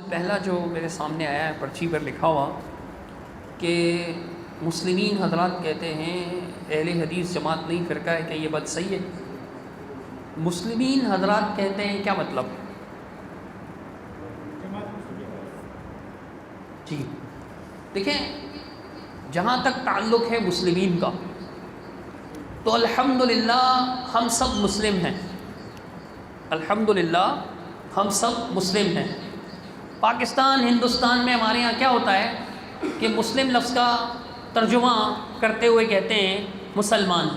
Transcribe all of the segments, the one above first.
پہلا جو میرے سامنے آیا ہے پرچی پر لکھا ہوا کہ مسلمین حضرات کہتے ہیں اہل حدیث جماعت نہیں فرقہ ہے، کہ یہ بات صحیح ہے؟ مسلمین حضرات کہتے ہیں کیا مطلب؟ جی دیکھیں، جہاں تک تعلق ہے مسلمین کا تو الحمدللہ ہم سب مسلم ہیں، الحمدللہ ہم سب مسلم ہیں۔ پاکستان ہندوستان میں ہمارے ہاں کیا ہوتا ہے کہ مسلم لفظ کا ترجمہ کرتے ہوئے کہتے ہیں مسلمان۔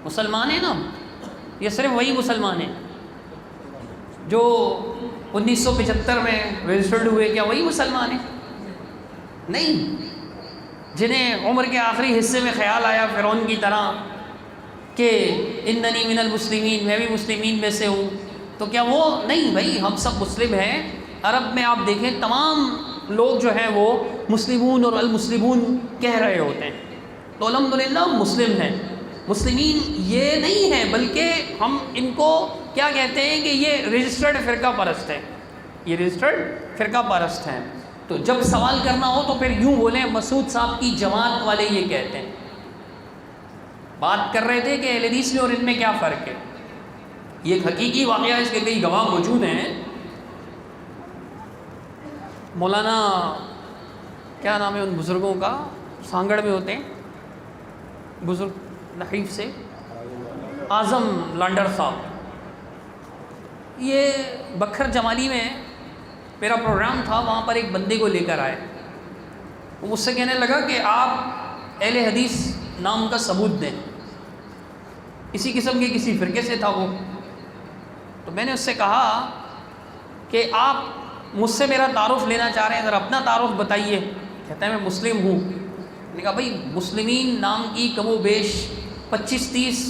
مسلمان ہیں نا، یہ صرف وہی مسلمان ہیں جو 1975 میں رجسٹرڈ ہوئے، کیا وہی مسلمان ہیں؟ نہیں، جنہیں عمر کے آخری حصے میں خیال آیا فرعون کی طرح کہ اننی من المسلمین، میں بھی مسلمین میں سے ہوں، تو کیا وہ نہیں؟ بھائی ہم سب مسلم ہیں۔ عرب میں آپ دیکھیں تمام لوگ جو ہیں وہ مسلمون اور المسلمون کہہ رہے ہوتے ہیں، تو الحمدللہ مسلم ہیں۔ مسلمین یہ نہیں ہے، بلکہ ہم ان کو کیا کہتے ہیں کہ یہ رجسٹرڈ فرقہ پرست ہیں، یہ رجسٹرڈ فرقہ پرست ہیں۔ تو جب سوال کرنا ہو تو پھر یوں بولیں مسعود صاحب کی جماعت والے یہ کہتے ہیں۔ بات کر رہے تھے کہ اہل حدیث میں اور ان میں کیا فرق ہے۔ یہ ایک حقیقی واقعہ ہے، اس کے کئی گواہ موجود ہیں۔ مولانا کیا نام ہے ان بزرگوں کا، سانگڑ میں ہوتے ہیں بزرگ نحیف سے، اعظم لانڈر صاحب، یہ بکھر جمالی میں میرا پروگرام تھا، وہاں پر ایک بندے کو لے کر آئے، وہ مجھ سے کہنے لگا کہ آپ اہل حدیث نام کا ثبوت دیں۔ اسی قسم کے کسی فرقے سے تھا وہ، تو میں نے اس سے کہا کہ آپ مجھ سے میرا تعارف لینا چاہ رہے ہیں، ذرا اپنا تعارف بتائیے۔ کہتا ہے میں مسلم ہوں۔ میں نے کہا بھائی مسلمین نام کی کم و بیش 25-30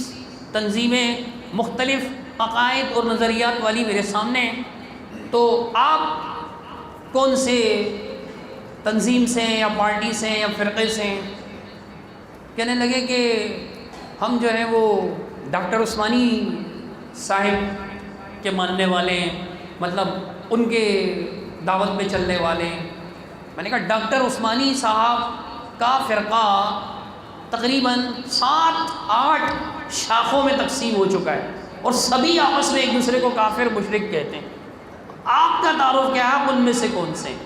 تنظیمیں مختلف عقائد اور نظریات والی میرے سامنے ہیں، تو آپ کون سے تنظیم سے ہیں یا پارٹی سے ہیں یا فرقے سے ہیں؟ کہنے لگے کہ ہم جو ہیں وہ ڈاکٹر عثمانی صاحب کے ماننے والے ہیں، مطلب ان کے دعوت پہ چلنے والے ہیں۔ میں نے کہا ڈاکٹر عثمانی صاحب کا فرقہ تقریباً 7-8 شاخوں میں تقسیم ہو چکا ہے، اور سبھی آپس میں ایک دوسرے کو کافر مشرک کہتے ہیں۔ آپ کا تعارف کیا ہے، آپ ان میں سے کون سے ہیں؟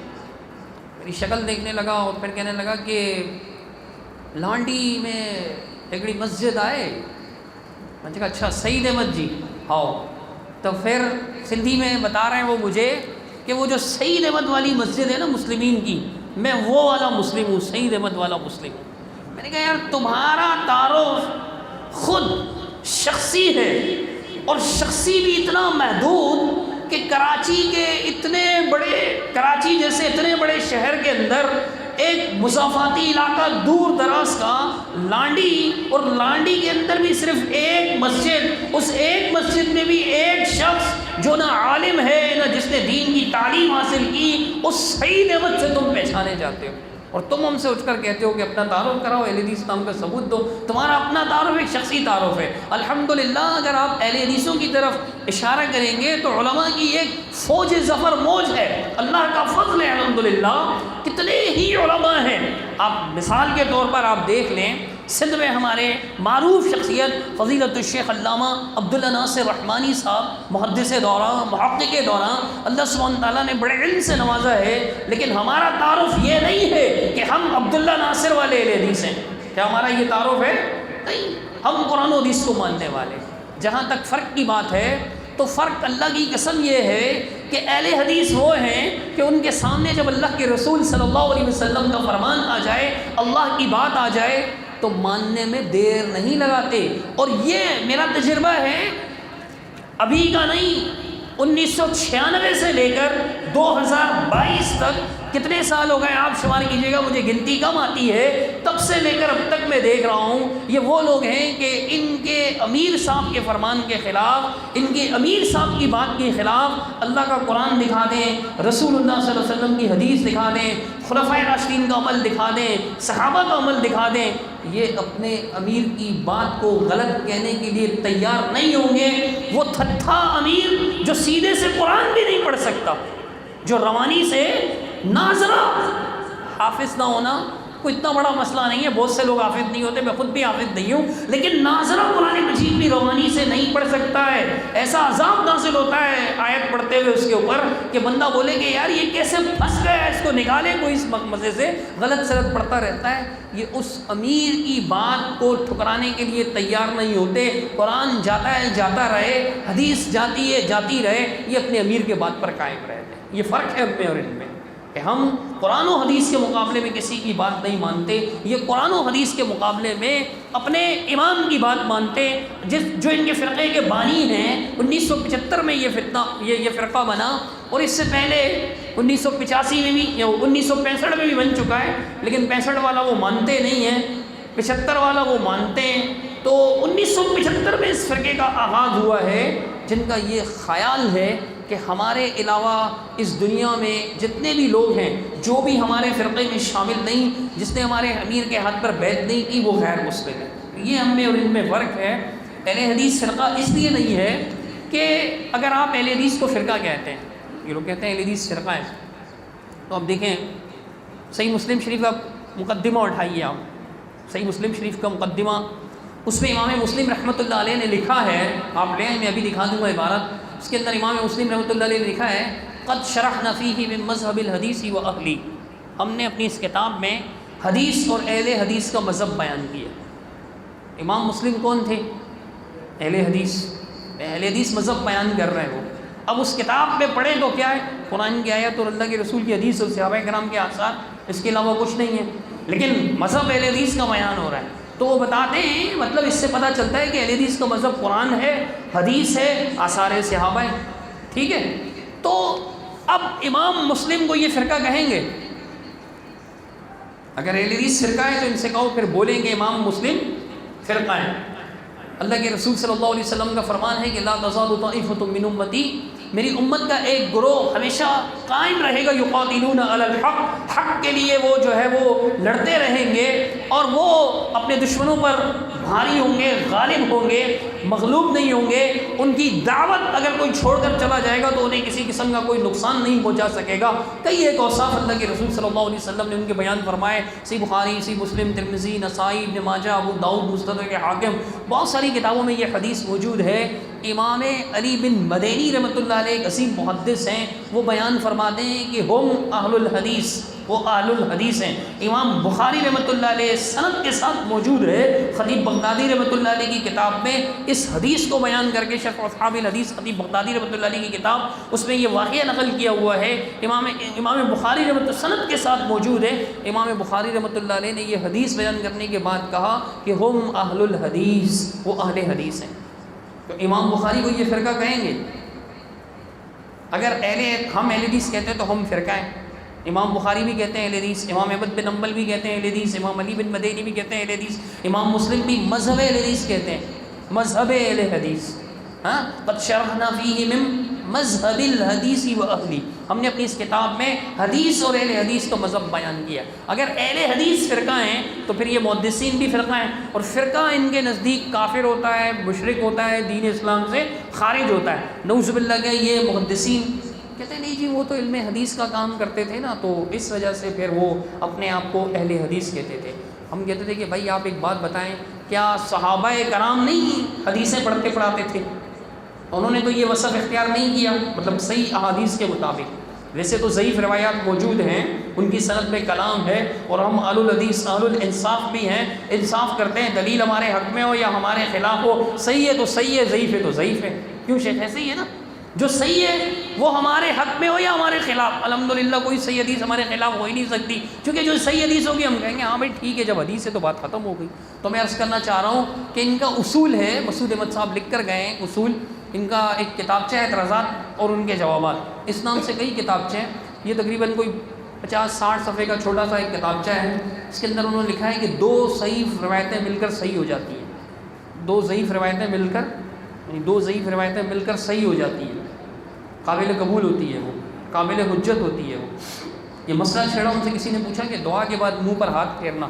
میری شکل دیکھنے لگا اور پھر کہنے لگا کہ لانڈی میں ایکڑی مسجد آئے۔ میں نے کہا اچھا سعید احمد جی ہاؤ، تو پھر سندھی میں بتا رہے ہیں وہ مجھے کہ وہ جو سعید احمد والی مسجد ہے نا مسلمین کی، میں وہ والا مسلم ہوں، سعید احمد والا مسلم ہوں۔ میں نے کہا یار تمہارا تعارف خود شخصی ہے، اور شخصی بھی اتنا محدود کہ کراچی کے کراچی جیسے اتنے بڑے شہر کے اندر ایک مسافاتی علاقہ دور دراز کا لانڈی، اور لانڈی کے اندر بھی صرف ایک مسجد، اس ایک مسجد میں بھی ایک شخص جو نہ عالم ہے نہ جس نے دین کی تعلیم حاصل کی، اس سعید احمد سے تم پہچانے جاتے ہو، اور تم ہم سے اٹھ کر کہتے ہو کہ اپنا تعارف کراؤ، اہل حدیث نام کا ثبوت دو۔ تمہارا اپنا تعارف ایک شخصی تعارف ہے۔ الحمدللہ اگر آپ اہل حدیثوں کی طرف اشارہ کریں گے تو علماء کی ایک فوج ظفر موج ہے، اللہ کا فضل ہے الحمدللہ، کتنے ہی علماء ہیں۔ آپ مثال کے طور پر آپ دیکھ لیں، سندھ میں ہمارے معروف شخصیت فضیلت الشیخ علامہ عبداللہ ناصر رحمانی صاحب، محدث دوران، محقق دوران، اللہ سبحانہ تعالیٰ نے بڑے علم سے نوازا ہے، لیکن ہمارا تعارف یہ نہیں ہے کہ ہم عبداللہ ناصر والے اہل حدیث ہیں۔ کیا ہمارا یہ تعارف ہے؟ نہیں، ہم قرآن و حدیث کو ماننے والے۔ جہاں تک فرق کی بات ہے تو فرق اللہ کی قسم یہ ہے کہ اہل حدیث وہ ہیں کہ ان کے سامنے جب اللہ کے رسول صلی اللہ علیہ وسلم کا فرمان آ جائے، اللہ کی بات آ جائے، تو ماننے میں دیر نہیں لگاتے۔ اور یہ میرا تجربہ ہے، ابھی کا نہیں، 1996 سے لے کر 2022 تک، کتنے سال ہو گئے آپ شمار کیجئے گا، مجھے گنتی کم آتی ہے، تب سے لے کر اب تک میں دیکھ رہا ہوں یہ وہ لوگ ہیں کہ ان کے امیر صاحب کے فرمان کے خلاف، ان کے امیر صاحب کی بات کے خلاف اللہ کا قرآن دکھا دیں، رسول اللہ صلی اللہ علیہ وسلم کی حدیث دکھا دیں، خلفائے راشدین کا عمل دکھا دیں، صحابہ کا عمل دکھا دیں، یہ اپنے امیر کی بات کو غلط کہنے کے لیے تیار نہیں ہوں گے۔ وہ تھتھا امیر جو سیدھے سے قرآن بھی نہیں پڑھ سکتا، جو روانی سے ناظرہ حافظ نہ ہونا کوئی اتنا بڑا مسئلہ نہیں ہے، بہت سے لوگ حافظ نہیں ہوتے، میں خود بھی حافظ نہیں ہوں، لیکن ناظرہ قرآن مجید بھی روانی سے نہیں پڑھ سکتا ہے۔ ایسا عذاب نازل ہوتا ہے آیت پڑھتے ہوئے اس کے اوپر کہ بندہ بولے کہ یار یہ کیسے پھنس گیا، اس کو نکالے کوئی اس مزے سے، غلط سلط پڑھتا رہتا ہے۔ یہ اس امیر کی بات کو ٹھکرانے کے لیے تیار نہیں ہوتے۔ قرآن جاتا ہے جاتا رہے، حدیث جاتی ہے جاتی رہے، یہ اپنے امیر کے بات پر قائم رہتے ہیں۔ یہ فرق ہے ہم میں اور ان میں کہ ہم قرآن و حدیث کے مقابلے میں کسی کی بات نہیں مانتے، یہ قرآن و حدیث کے مقابلے میں اپنے امام کی بات مانتے جو ان کے فرقے کے بانی ہیں۔ 1975 میں یہ فرقہ بنا، اور اس سے پہلے 1985 میں بھی یا 1965 میں بھی بن چکا ہے، لیکن 65 والا وہ مانتے نہیں ہیں، 75 والا وہ مانتے ہیں۔ تو 1975 میں اس فرقے کا آغاز ہوا ہے، جن کا یہ خیال ہے کہ ہمارے علاوہ اس دنیا میں جتنے بھی لوگ ہیں، جو بھی ہمارے فرقے میں شامل نہیں، جس نے ہمارے امیر کے ہاتھ پر بیعت نہیں کی، وہ غیر مسلم ہے۔ یہ ہم میں اور ان میں فرق ہے۔ اہل حدیث فرقہ اس لیے نہیں ہے کہ اگر آپ اہل حدیث کو فرقہ کہتے ہیں، یہ لوگ کہتے ہیں اہل حدیث فرقہ ہے، تو اب دیکھیں صحیح مسلم شریف کا مقدمہ اٹھائیے، آپ صحیح مسلم شریف کا مقدمہ، اس میں امام مسلم رحمۃ اللہ علیہ نے لکھا ہے، آپ لیں میں ابھی دکھا دوں گا عبارت، اس کے اندر امام مسلم رحمۃ اللہ علیہ نے لکھا ہے قد شرحنا فیہ من مذہب الحدیث و اہلی، ہم نے اپنی اس کتاب میں حدیث اور اہل حدیث کا مذہب بیان کیا۔ امام مسلم کون تھے؟ اہل حدیث مذہب بیان کر رہے ہو۔ اب اس کتاب میں پڑھیں تو کیا ہے؟ قرآن کی آیت اور اللہ کے رسول کی حدیث اور صحابہ کرام کے آثار، اس کے علاوہ کچھ نہیں ہے، لیکن مذہب اہل حدیث کا بیان ہو رہا ہے۔ تو وہ بتاتے ہیں، مطلب اس سے پتہ چلتا ہے کہ اہل حدیث کا مذہب قرآن ہے، حدیث ہے، آثار صحابہ ہے، ٹھیک ہے۔ تو اب امام مسلم کو یہ فرقہ کہیں گے، اگر اہل حدیث فرقہ ہے تو ان سے کہو پھر بولیں گے امام مسلم فرقہ ہے۔ اللہ کے رسول صلی اللہ علیہ وسلم کا فرمان ہے کہ لا تزال طائفۃ من امتی، میری امت کا ایک گروہ ہمیشہ قائم رہے گا، یقاتلون علی الحق، حق کے لیے وہ جو ہے وہ لڑتے رہیں گے، اور وہ اپنے دشمنوں پر بھاری ہوں گے، غالب ہوں گے، مغلوب نہیں ہوں گے۔ ان کی دعوت اگر کوئی چھوڑ کر چلا جائے گا تو انہیں کسی قسم کا کوئی نقصان نہیں پہنچا سکے گا۔ کئی ایک اوصاف اللہ کے رسول صلی اللہ علیہ وسلم نے ان کے بیان فرمائے، صحیح بخاری، صحیح مسلم، ترمذی، نسائی، ابن ماجہ، ابو داؤد، مستدرک حاکم، بہت ساری کتابوں میں یہ حدیث موجود ہے۔ امام علی بن مدینی رحمۃ اللہ علیہ ایک عظیم محدث ہیں، وہ بیان فرماتے ہیں کہ ہم اہل الحدیث، وہ اہل الحدیث ہیں۔ امام بخاری رحمۃ اللہ علیہ سند کے ساتھ موجود ہے، خطیب بغدادی رحمۃ اللہ علیہ کی کتاب میں اس حدیث کو بیان کر کے شرح اصحاب الحدیث، خطیب بغدادی رحمۃ اللہ علیہ کی کتاب، اس میں یہ واقعہ نقل کیا ہوا ہے۔ امام بخاری رحمۃ اللہ سند کے ساتھ موجود ہے۔ امام بخاری رحمۃ اللہ علیہ نے یہ حدیث بیان کرنے کے بعد کہا کہ ہم اہل الحدیث، وہ اہل حدیث ہیں۔ تو امام بخاری کو یہ فرقہ کہیں گے؟ اگر ہم اہل حدیث کہتے ہیں تو ہم فرقہ ہیں۔ امام بخاری بھی کہتے ہیں اہل حدیث، امام احمد بن حنبل بھی کہتے ہیں اہل حدیث، امام علی بن مدینی بھی کہتے ہیں اہل حدیث، امام مسلم بھی مذہب اہل حدیث کہتے ہیں، مذہب اہل حدیث۔ ہاں، قد شرحنا فیہ من مذہب الحدیث و اہلی، ہم نے اپنی اس کتاب میں حدیث اور اہل حدیث کا مذہب بیان کیا۔ اگر اہل حدیث فرقہ ہیں تو پھر یہ محدثین بھی فرقہ ہیں، اور فرقہ ان کے نزدیک کافر ہوتا ہے، مشرک ہوتا ہے، دین اسلام سے خارج ہوتا ہے، نعوذ باللہ کہ یہ محدثین کہتے ہیں نہیں جی وہ تو علم حدیث کا کام کرتے تھے نا، تو اس وجہ سے پھر وہ اپنے آپ کو اہل حدیث کہتے تھے۔ ہم کہتے تھے کہ بھائی آپ ایک بات بتائیں، کیا صحابہ کرام نہیں حدیثیں پڑھتے پڑھاتے تھے؟ انہوں نے تو یہ وصف اختیار نہیں کیا، مطلب صحیح احادیث کے مطابق۔ ویسے تو ضعیف روایات موجود ہیں، ان کی سند میں کلام ہے، اور ہم اہل الحدیث اہل الانصاف بھی ہیں، انصاف کرتے ہیں، دلیل ہمارے حق میں ہو یا ہمارے خلاف ہو، صحیح ہے تو صحیح ہے، ضعیف ہے تو ضعیف ہے۔ کیوں شیخ؟ ایسے ہی ہے نا، جو صحیح ہے وہ ہمارے حق میں ہو یا ہمارے خلاف۔ الحمدللہ کوئی صحیح حدیث ہمارے خلاف ہو ہی نہیں سکتی، کیونکہ جو صحیح حدیث ہوگی ہم کہیں گے ہاں بھائی ٹھیک ہے، جب حدیث ہے تو بات ختم ہو گئی۔ تو میں عرض کرنا چاہ رہا ہوں کہ ان کا اصول ہے، مسعود احمد صاحب لکھ کر گئے ہیں اصول، ان کا ایک کتابچہ ہے اعتراضات اور ان کے جوابات، اس نام سے کئی کتابچے ہیں، یہ تقریباً کوئی 50-60 صفحے کا چھوٹا سا ایک کتابچہ ہے۔ اس کے اندر انہوں نے لکھا ہے کہ 2 صحیح روایتیں مل کر صحیح ہو جاتی ہیں، 2 ضعیف روایتیں مل کر، یعنی 2 ضعیف روایتیں مل کر صحیح ہو جاتی ہیں، قابل قبول ہوتی ہے، وہ قابل حجت ہوتی ہے۔ وہ یہ مسئلہ چھیڑا، ان سے کسی نے پوچھا کہ دعا کے بعد منہ پر ہاتھ پھیرنا،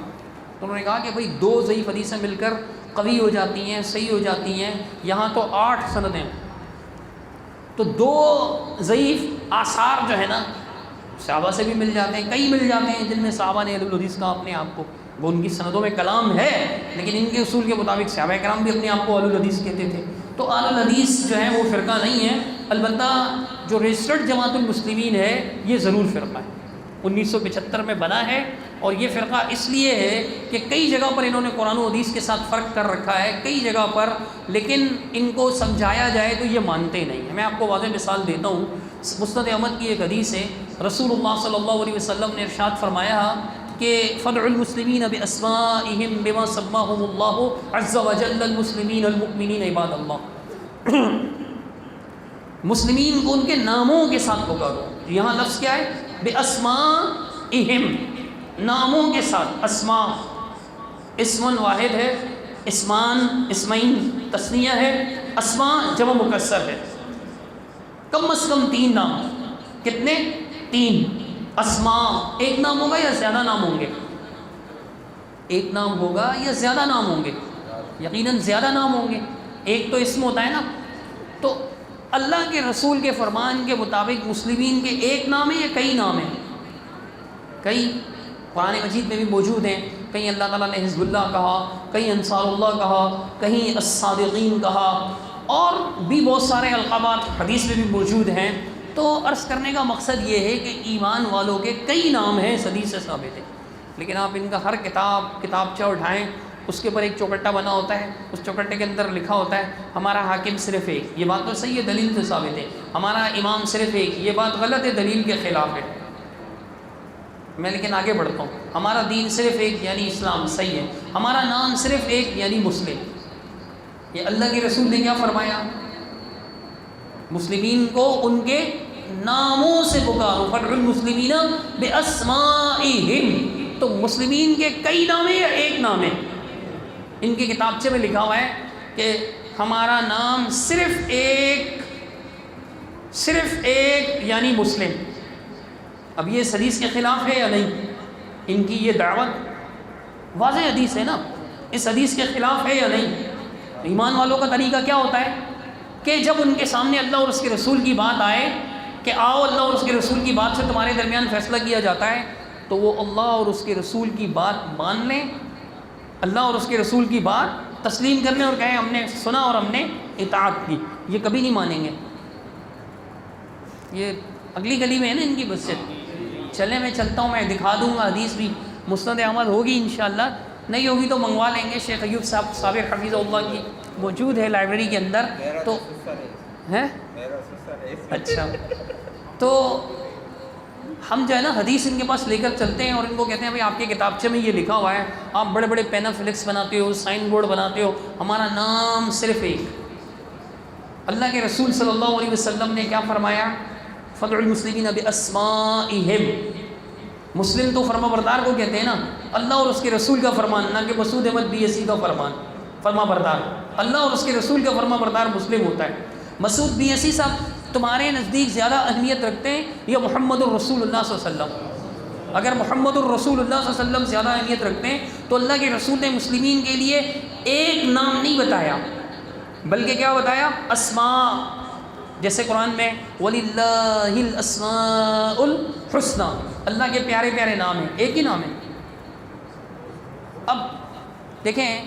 تو انہوں نے کہا کہ بھئی 2 ضعیف حدیثیں مل کر قوی ہو جاتی ہیں، صحیح ہو جاتی ہیں، یہاں تو 8 سندیں، تو 2 ضعیف آثار جو ہے نا صحابہ سے بھی مل جاتے ہیں، کئی مل جاتے ہیں جن میں صحابہ نے اہل الحدیث کہا اپنے آپ کو، وہ ان کی سندوں میں کلام ہے، لیکن ان کے اصول کے مطابق صحابہ کرام بھی اپنے آپ کو اہل الحدیث کہتے تھے۔ تو اہل الحدیث جو ہے وہ فرقہ نہیں ہے، البتہ جو رجسٹرڈ جماعت المسلمین ہے یہ ضرور فرقہ ہے، 1975 میں بنا ہے، اور یہ فرقہ اس لیے ہے کہ کئی جگہ پر انہوں نے قرآن و حدیث کے ساتھ فرق کر رکھا ہے، کئی جگہ پر، لیکن ان کو سمجھایا جائے تو یہ مانتے نہیں ہیں۔ میں آپ کو واضح مثال دیتا ہوں، مسند احمد کی ایک حدیث ہے، رسول اللہ صلی اللہ علیہ وسلم نے ارشاد فرمایا کہ فدعوا المسلمین باسمائہم بما سماہم اللہ عز وجل المسلمین المؤمنین عباد اللہ، مسلمین کو ان کے ناموں کے ساتھ پکارو۔ یہاں لفظ کیا ہے؟ باسمائہم، ناموں کے ساتھ۔ اسماء اسم واحد ہے، اسمان اسمین تثنیہ ہے، اسماء جمع مکسر ہے، کم از کم 3 نام۔ کتنے؟ 3 اسماء۔ ایک نام ہوگا یا زیادہ نام ہوں گے؟ ایک نام ہوگا یا زیادہ نام ہوں گے؟ یقیناً زیادہ نام ہوں گے، ایک تو اسم ہوتا ہے نا۔ تو اللہ کے رسول کے فرمان کے مطابق مسلمین کے ایک نام ہے یا کئی نام ہیں؟ کئی، قرآن مجید میں بھی موجود ہیں، کہیں اللہ تعالیٰ نے حزب اللہ کہا، کہیں انصار اللہ کہا، کہیں الصادقین کہا، اور بھی بہت سارے القابات حدیث میں بھی موجود ہیں۔ تو عرض کرنے کا مقصد یہ ہے کہ ایمان والوں کے کئی نام ہیں، حدیث سے ثابت ہے، لیکن آپ ان کا ہر کتابچہ اٹھائیں، اس کے اوپر ایک چوکٹا بنا ہوتا ہے، اس چوکٹے کے اندر لکھا ہوتا ہے ہمارا حاکم صرف ایک۔ یہ بات تو صحیح ہے، دلیل سے ثابت ہے۔ ہمارا امام صرف ایک، یہ بات غلط ہے، دلیل کے خلاف ہے۔ میں لیکن آگے بڑھتا ہوں۔ ہمارا دین صرف ایک یعنی اسلام، صحیح ہے۔ ہمارا نام صرف ایک یعنی مسلم۔ یہ اللہ کے رسول نے کیا فرمایا؟ مسلمین کو ان کے ناموں سے پکارو، فدعوا المسلمین باسمائہم۔ تو مسلمین کے کئی نام ہیں یا ایک نام ہے؟ ان کے کتابچے میں لکھا ہوا ہے کہ ہمارا نام صرف ایک یعنی مسلم۔ اب یہ اس حدیث کے خلاف ہے یا نہیں؟ ان کی یہ دعوت واضح حدیث ہے نا، اس حدیث کے خلاف ہے یا نہیں؟ ایمان والوں کا طریقہ کیا ہوتا ہے کہ جب ان کے سامنے اللہ اور اس کے رسول کی بات آئے کہ آؤ اللہ اور اس کے رسول کی بات سے تمہارے درمیان فیصلہ کیا جاتا ہے، تو وہ اللہ اور اس کے رسول کی بات مان لیں، اللہ اور اس کے رسول کی بات تسلیم کر لیں اور کہیں ہم نے سنا اور ہم نے اطاعت کی۔ یہ کبھی نہیں مانیں گے۔ یہ اگلی گلی میں ہے نا ان کی مسجد، چلیں میں چلتا ہوں، میں دکھا دوں گا حدیث بھی، مسند احمد ہوگی انشاءاللہ، نہیں ہوگی تو منگوا لیں گے، شیخ ایوب صاحب صابر حفیظ اللہ کی موجود ہے لائبریری کے اندر۔ تو ہیں اچھا، تو ہم جو ہے نا حدیث ان کے پاس لے کر چلتے ہیں اور ان کو کہتے ہیں بھائی آپ کے کتابچے میں یہ لکھا ہوا ہے، آپ بڑے بڑے پینا فلیکس بناتے ہو، سائن بورڈ بناتے ہو، ہمارا نام صرف ایک۔ اللہ کے رسول صلی اللہ علیہ وسلم نے کیا فرمایا؟ فدعوا المسلمین باسمائہم۔ مسلم تو فرما بردار کو کہتے ہیں نا، اللہ اور اس کے رسول کا فرمان، نہ کہ مسعود احمد BSc کا فرمان۔ فرما بردار اللہ اور اس کے رسول کا فرما بردار مسلم ہوتا ہے۔ مسعود BSc صاحب تمہارے نزدیک زیادہ اہمیت رکھتے ہیں یا محمد الرسول اللہ صلی اللہ علیہ وسلم؟ اگر محمد الرسول اللہ صلی اللہ علیہ وسلم زیادہ اہمیت رکھتے ہیں تو اللہ کے رسول نے مسلمین کے لیے ایک نام نہیں بتایا، بلکہ کیا بتایا؟ اسماء۔ جیسے قرآن میں وَلِلَّهِ الْأَسْمَاءُ الْحُسْنَى، اللہ کے پیارے پیارے نام ہیں، ایک ہی نام ہے۔ اب دیکھیں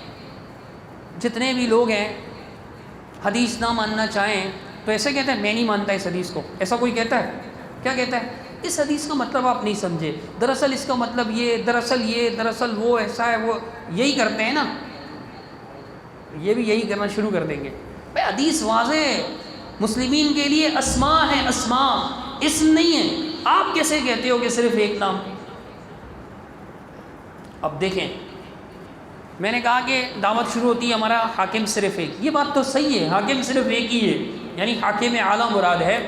جتنے بھی لوگ ہیں حدیث نہ ماننا چاہیں تو ایسے کہتے ہیں میں نہیں مانتا اس حدیث کو، ایسا کوئی کہتا ہے؟ کیا کہتا ہے؟ اس حدیث کا مطلب آپ نہیں سمجھے، دراصل اس کا مطلب یہ، دراصل وہ ایسا ہے، وہ یہی کرتے ہیں نا، یہ بھی یہی کرنا شروع کر دیں گے۔ بھائی حدیث واضح ہے، مسلمین کے لیے اسماء ہے، اسماء، اسم نہیں ہے۔ آپ کیسے کہتے ہو کہ صرف ایک نام؟ اب دیکھیں، میں نے کہا کہ دعوت شروع ہوتی ہے ہمارا حاکم صرف ایک، یہ بات تو صحیح ہے، حاکم صرف ایک ہی ہے، یعنی حاکم اعلیٰ مراد ہے،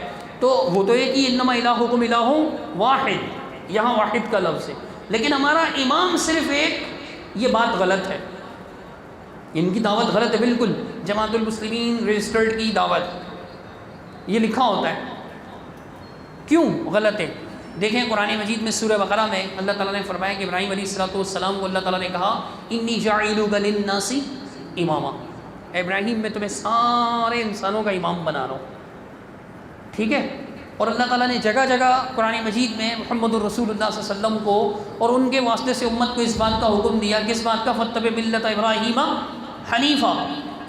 تو وہ تو ایک ہی، انما الہکم الہ واحد، یہاں واحد کا لفظ ہے، لیکن ہمارا امام صرف ایک، یہ بات غلط ہے، ان کی دعوت غلط ہے بالکل۔ جماعت المسلمین رجسٹرڈ کی دعوت یہ لکھا ہوتا ہے، کیوں غلط ہے؟ دیکھیں قرآن مجید میں سورہ بقرہ میں اللہ تعالیٰ نے فرمایا کہ ابراہیم علیہ السلام کو اللہ تعالیٰ نے کہا انی جاعلک للناس اماما، اے ابراہیم میں تمہیں سارے انسانوں کا امام بنا رہا ہوں، ٹھیک ہے؟ اور اللہ تعالیٰ نے جگہ جگہ قرآن مجید میں محمد الرسول اللہ صلی اللہ علیہ وسلم کو اور ان کے واسطے سے امت کو اس بات کا حکم دیا، کس بات کا؟ فَاتَّبِعْ مِلَّةَ إِبْرَاهِيمَ حنیفہ،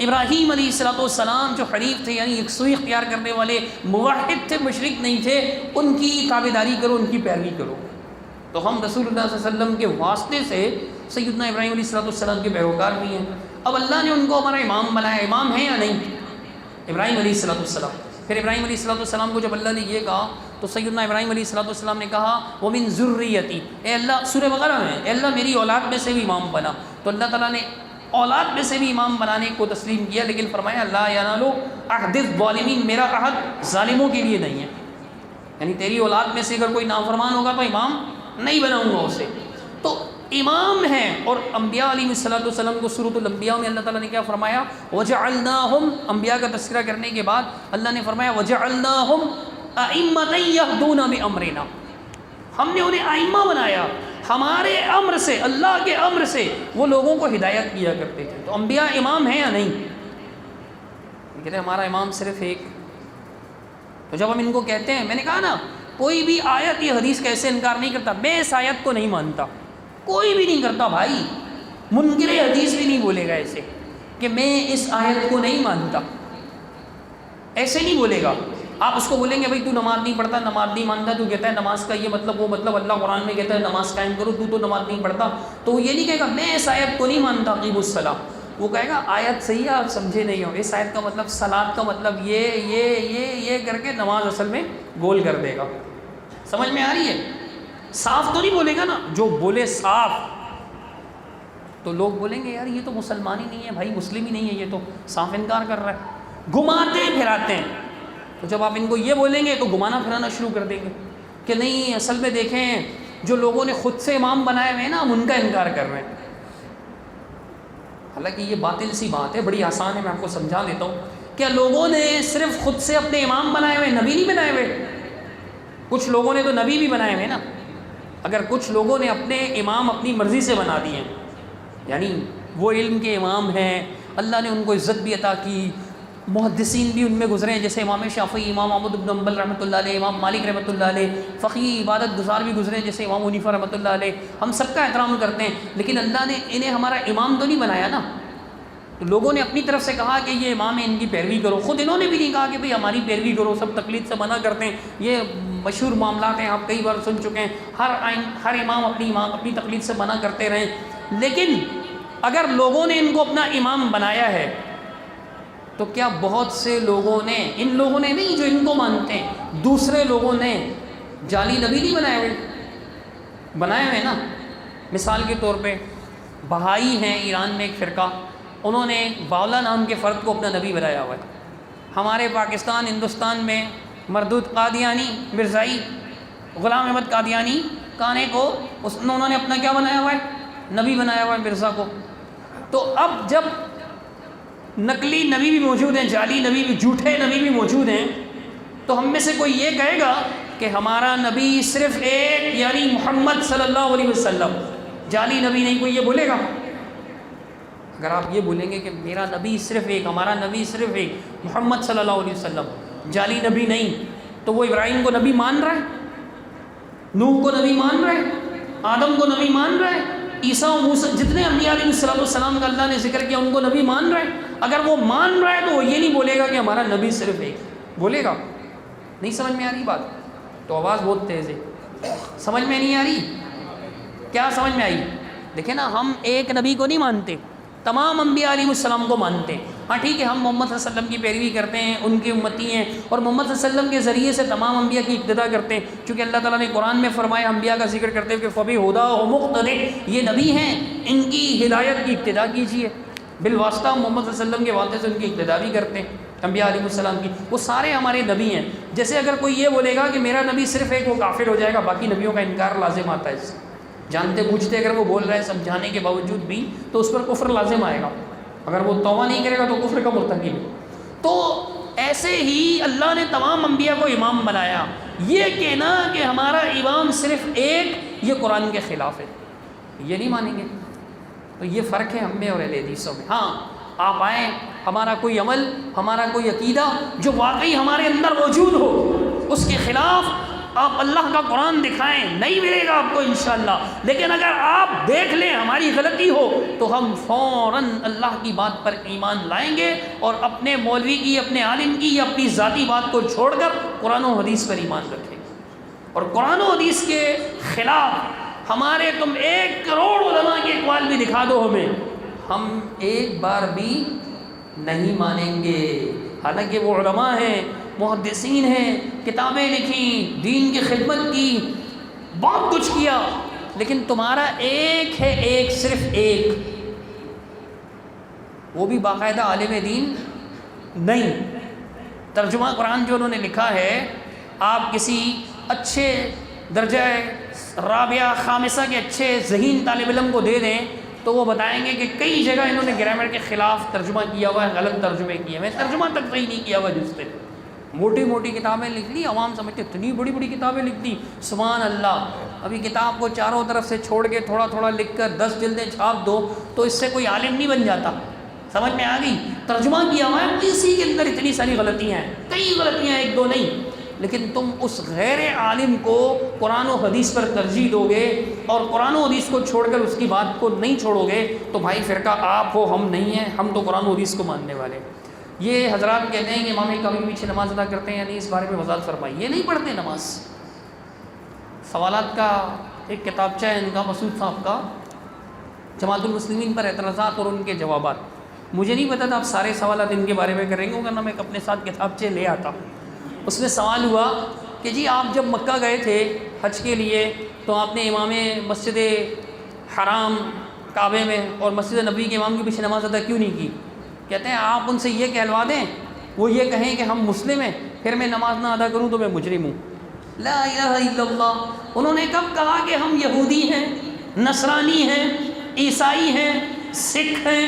ابراہیم علیہ الصلوۃ والسلام جو حنیف تھے، یعنی یکسوئی اختیار کرنے والے، موحد تھے، مشرک نہیں تھے، ان کی تابعداری کرو، ان کی پیروی کرو۔ تو ہم رسول اللہ صلی اللہ علیہ وسلم کے واسطے سے سیدنا ابراہیم علیہ الصلوۃ والسلام کے پیروکار بھی ہیں۔ اب اللہ نے ان کو ہمارا امام بنایا، امام ہے یا نہیں؟ ابراہیم علیہ الصلوۃ والسلام۔ پھر ابراہیم علیہ الصلوۃ والسلام کو جب اللہ نے یہ کہا تو سیدنا ابراہیم علیہ الصلوۃ والسلام نے کہا وَمِن ذُرِّيَّتِي، اے اللہ، سورہ بقرہ میں، اے اللہ میری اولاد میں سے بھی امام بنا۔ تو اللہ تعالیٰ نے اولاد میں سے بھی امام بنانے کو تسلیم کیا، لیکن فرمایا لا ینال عہد الظالمین، میرا عہد ظالموں کے لیے نہیں ہے، یعنی تیری اولاد میں سے اگر کوئی نافرمان ہوگا تو امام نہیں بناؤں گا اسے۔ تو امام ہیں۔ اور انبیاء علیہ الصلوۃ والسلام کو سورۃ الانبیاء میں اللہ تعالیٰ نے کیا فرمایا؟ وجعلناہم، انبیاء کا تذکرہ کرنے کے بعد اللہ نے فرمایا وجعلناہم ائمۃ یہدون بامرنا، ہم نے انہیں ائمہ بنایا، ہمارے امر سے، اللہ کے امر سے وہ لوگوں کو ہدایت کیا کرتے تھے۔ تو انبیاء امام ہیں یا نہیں؟ کہتے ہیں ہمارا امام صرف ایک۔ تو جب ہم ان کو کہتے ہیں، میں نے کہا نا کوئی بھی آیت یا حدیث کیسے انکار نہیں کرتا، میں اس آیت کو نہیں مانتا، کوئی بھی نہیں کرتا بھائی، منکر حدیث بھی نہیں بولے گا ایسے کہ میں اس آیت کو نہیں مانتا، ایسے نہیں بولے گا۔ آپ اس کو بولیں گے بھائی تو نماز نہیں پڑھتا، نماز نہیں مانتا، تو کہتا ہے نماز کا یہ مطلب وہ مطلب، اللہ قرآن میں کہتا ہے نماز قائم کرو، تو نماز نہیں پڑھتا، تو وہ یہ نہیں کہے گا میں اس آیت کو نہیں مانتا اقیموا الصلاۃ، وہ کہے گا آیت صحیح ہے، آپ سمجھے نہیں ہو، اس آیت کا مطلب صلاۃ کا مطلب یہ کر کے نماز اصل میں گول کر دے گا۔ سمجھ میں آ رہی ہے؟ صاف تو نہیں بولے گا نا، جو بولے صاف تو لوگ بولیں گے یار یہ تو مسلمان ہی نہیں ہے بھائی، مسلم ہی نہیں ہے، یہ تو صاف انکار کر رہا ہے، گھماتے پھراتے ہیں۔ تو جب آپ ان کو یہ بولیں گے تو گھمانا پھرانا شروع کر دیں گے کہ نہیں اصل میں دیکھیں جو لوگوں نے خود سے امام بنائے ہوئے ہیں نا ہم ان کا انکار کر رہے ہیں۔ حالانکہ یہ باطل سی بات ہے، بڑی آسان ہے، میں آپ کو سمجھا دیتا ہوں۔ کیا لوگوں نے صرف خود سے اپنے امام بنائے ہوئے، نبی نہیں بنائے ہوئے؟ کچھ لوگوں نے تو نبی بھی بنائے ہوئے نا۔ اگر کچھ لوگوں نے اپنے امام اپنی مرضی سے بنا دیے ہیں، یعنی وہ علم کے امام ہیں، اللہ نے ان کو عزت بھی عطا کی، محدثین بھی ان میں گزرے ہیں، جیسے امام شافعی، امام احمد بن حنبل رحمۃ اللہ علیہ، امام مالک رحمۃ اللہ علیہ، فقیہ عبادت گزار بھی گزرے ہیں جیسے امام حنیفہ رحمۃ اللہ علیہ، ہم سب کا احترام کرتے ہیں، لیکن اللہ نے انہیں ہمارا امام تو نہیں بنایا نا۔ تو لوگوں نے اپنی طرف سے کہا کہ یہ امام ہے ان کی پیروی کرو، خود انہوں نے بھی نہیں کہا کہ بھئی ہماری پیروی کرو، سب تقلید سے منع کرتے ہیں، یہ مشہور معاملات ہیں، آپ کئی بار سن چکے ہیں، ہر امام اپنی تقلید سے منع کرتے رہیں۔ لیکن اگر لوگوں نے ان کو اپنا امام بنایا ہے تو کیا بہت سے لوگوں نے، ان لوگوں نے نہیں جو ان کو مانتے ہیں، دوسرے لوگوں نے جعلی نبی نہیں بنائے ہوئے نا؟ مثال کے طور پہ بہائی ہیں ایران میں ایک فرقہ، انہوں نے باولا نام کے فرد کو اپنا نبی بنایا ہوا ہے۔ ہمارے پاکستان ہندوستان میں مردود قادیانی مرزائی، غلام احمد قادیانی کانے کو انہوں نے اپنا کیا بنایا ہوا ہے؟ نبی بنایا ہوا ہے مرزا کو۔ تو اب جب نقلی نبی بھی موجود ہیں، جعلی نبی بھی، جھوٹے نبی بھی موجود ہیں، تو ہم میں سے کوئی یہ کہے گا کہ ہمارا نبی صرف ایک، یعنی محمد صلی اللہ علیہ وسلم، جعلی نبی نہیں، کوئی یہ بولے گا؟ اگر آپ یہ بولیں گے کہ میرا نبی صرف ایک، ہمارا نبی صرف ایک، محمد صلی اللہ علیہ وسلم، جعلی نبی نہیں، تو وہ ابراہیم کو نبی مان رہا ہے، نوح کو نبی مان رہا ہے، آدم کو نبی مان رہا ہے، عیسیٰ و موسیٰ، جتنے انبیاء علیہ السلام کا اللہ نے ذکر کیا ان کو نبی مان رہا ہے۔ اگر وہ مان رہا ہے تو وہ یہ نہیں بولے گا کہ ہمارا نبی صرف ایک، بولے گا؟ نہیں سمجھ میں آ رہی بات؟ تو آواز بہت تیز ہے، سمجھ میں نہیں آ رہی؟ کیا سمجھ میں آئی؟ دیکھیں نا، ہم ایک نبی کو نہیں مانتے، تمام انبیاء علیہ السلام کو مانتے ہیں۔ ہاں ٹھیک ہے، ہم محمد صلی اللہ علیہ وسلم کی پیروی کرتے ہیں، ان کی امتی ہیں، اور محمد صلی اللہ علیہ وسلم کے ذریعے سے تمام انبیاء کی اقتدا کرتے ہیں، چونکہ اللہ تعالیٰ نے قرآن میں فرمایا انبیاء کا ذکر کرتے ہوئے کہ فَبِهُدَاهُ مُقْتَدِهْ، یہ نبی ہیں، ان کی ہدایت کی اقتدا کیجیے۔ بالواسطہ محمد صلی اللہ علیہ وسلم کے واسطے سے ان کی اقتدا بھی کرتے ہیں انبیاء علیہ السلام کی، وہ سارے ہمارے نبی ہیں۔ جیسے اگر کوئی یہ بولے گا کہ میرا نبی صرف ایک، وہ کافر ہو جائے گا، باقی نبیوں کا انکار لازم آتا ہے، اس سے جانتے بوجھتے اگر وہ بول رہا ہے سمجھانے کے باوجود بھی تو اس پر کفر لازم آئے گا، اگر وہ توبہ نہیں کرے گا تو کفر کا مرتکب ہے۔ تو ایسے ہی اللہ نے تمام انبیاء کو امام بنایا، یہ کہنا کہ ہمارا امام صرف ایک، یہ قرآن کے خلاف ہے، یہ نہیں مانیں گے۔ تو یہ فرق ہے ہم میں اور اہل حدیثوں میں۔ ہاں آپ آئیں، ہمارا کوئی عمل، ہمارا کوئی عقیدہ جو واقعی ہمارے اندر موجود ہو، اس کے خلاف آپ اللہ کا قرآن دکھائیں، نہیں ملے گا آپ کو انشاءاللہ۔ لیکن اگر آپ دیکھ لیں ہماری غلطی ہو تو ہم فوراً اللہ کی بات پر ایمان لائیں گے، اور اپنے مولوی کی، اپنے عالم کی یا اپنی ذاتی بات کو چھوڑ کر قرآن و حدیث پر ایمان رکھیں گے۔ اور قرآن و حدیث کے خلاف ہمارے تم 1 کروڑ علماء کے اقوال بھی دکھا دو ہمیں، ہم ایک بار بھی نہیں مانیں گے۔ حالانکہ وہ علماء ہیں، محدثین ہیں، کتابیں لکھیں، دین کی خدمت کی، بہت کچھ کیا، لیکن تمہارا ایک ہے، ایک، صرف ایک، وہ بھی باقاعدہ عالم دین نہیں۔ ترجمہ قرآن جو انہوں نے لکھا ہے، آپ کسی اچھے درجہ رابعہ خامسہ کے اچھے ذہین طالب علم کو دے دیں تو وہ بتائیں گے کہ کئی جگہ انہوں نے گرامر کے خلاف ترجمہ کیا ہوا ہے، غلط ترجمے کیے ہوئے، ترجمہ تک صحیح نہیں کیا ہوا جس سے موٹی موٹی کتابیں لکھ لی، عوام سمجھتے اتنی بڑی بڑی کتابیں لکھ دی، سبحان اللہ۔ ابھی کتاب کو چاروں طرف سے چھوڑ کے تھوڑا تھوڑا لکھ کر 10 جلدیں چھاپ دو تو اس سے کوئی عالم نہیں بن جاتا۔ سمجھ میں آ گئی؟ ترجمہ کیا ہوا ہے، اسی کے اندر اتنی ساری غلطیاں ہیں، کئی غلطیاں، 1 2 نہیں، لیکن تم اس غیر عالم کو قرآن و حدیث پر ترجیح دو گے اور قرآن و حدیث کو چھوڑ کر اس کی بات کو نہیں چھوڑو گے تو بھائی فرقہ آپ ہو، ہم نہیں ہیں، ہم تو قرآن و حدیث کو ماننے والے۔ یہ حضرات کہتے ہیں کہ امام کبھی پیچھے نماز ادا کرتے ہیں یا نہیں، اس بارے میں وضاحت فرمائی۔ یہ نہیں پڑھتے نماز۔ سوالات کا ایک کتابچہ ہے ان کا، مسعود صاحب کا، جماعت المسلمین پر اعتراضات اور ان کے جوابات۔ مجھے نہیں پتا تھا آپ سارے سوالات ان کے بارے میں کریں گے، ورنہ میں اپنے ساتھ کتابچے لے آتا۔ اس میں سوال ہوا کہ جی آپ جب مکہ گئے تھے حج کے لیے تو آپ نے امام مسجد حرام کعبے میں اور مسجد نبوی کے امام کے پیچھے نماز ادا کیوں نہیں کی؟ کہتے ہیں آپ ان سے یہ کہلوا دیں، وہ یہ کہیں کہ ہم مسلم ہیں، پھر میں نماز نہ ادا کروں تو میں مجرم ہوں۔ لا الہ الا اللہ۔ انہوں نے کب کہا کہ ہم یہودی ہیں، نصرانی ہیں، عیسائی ہیں، سکھ ہیں،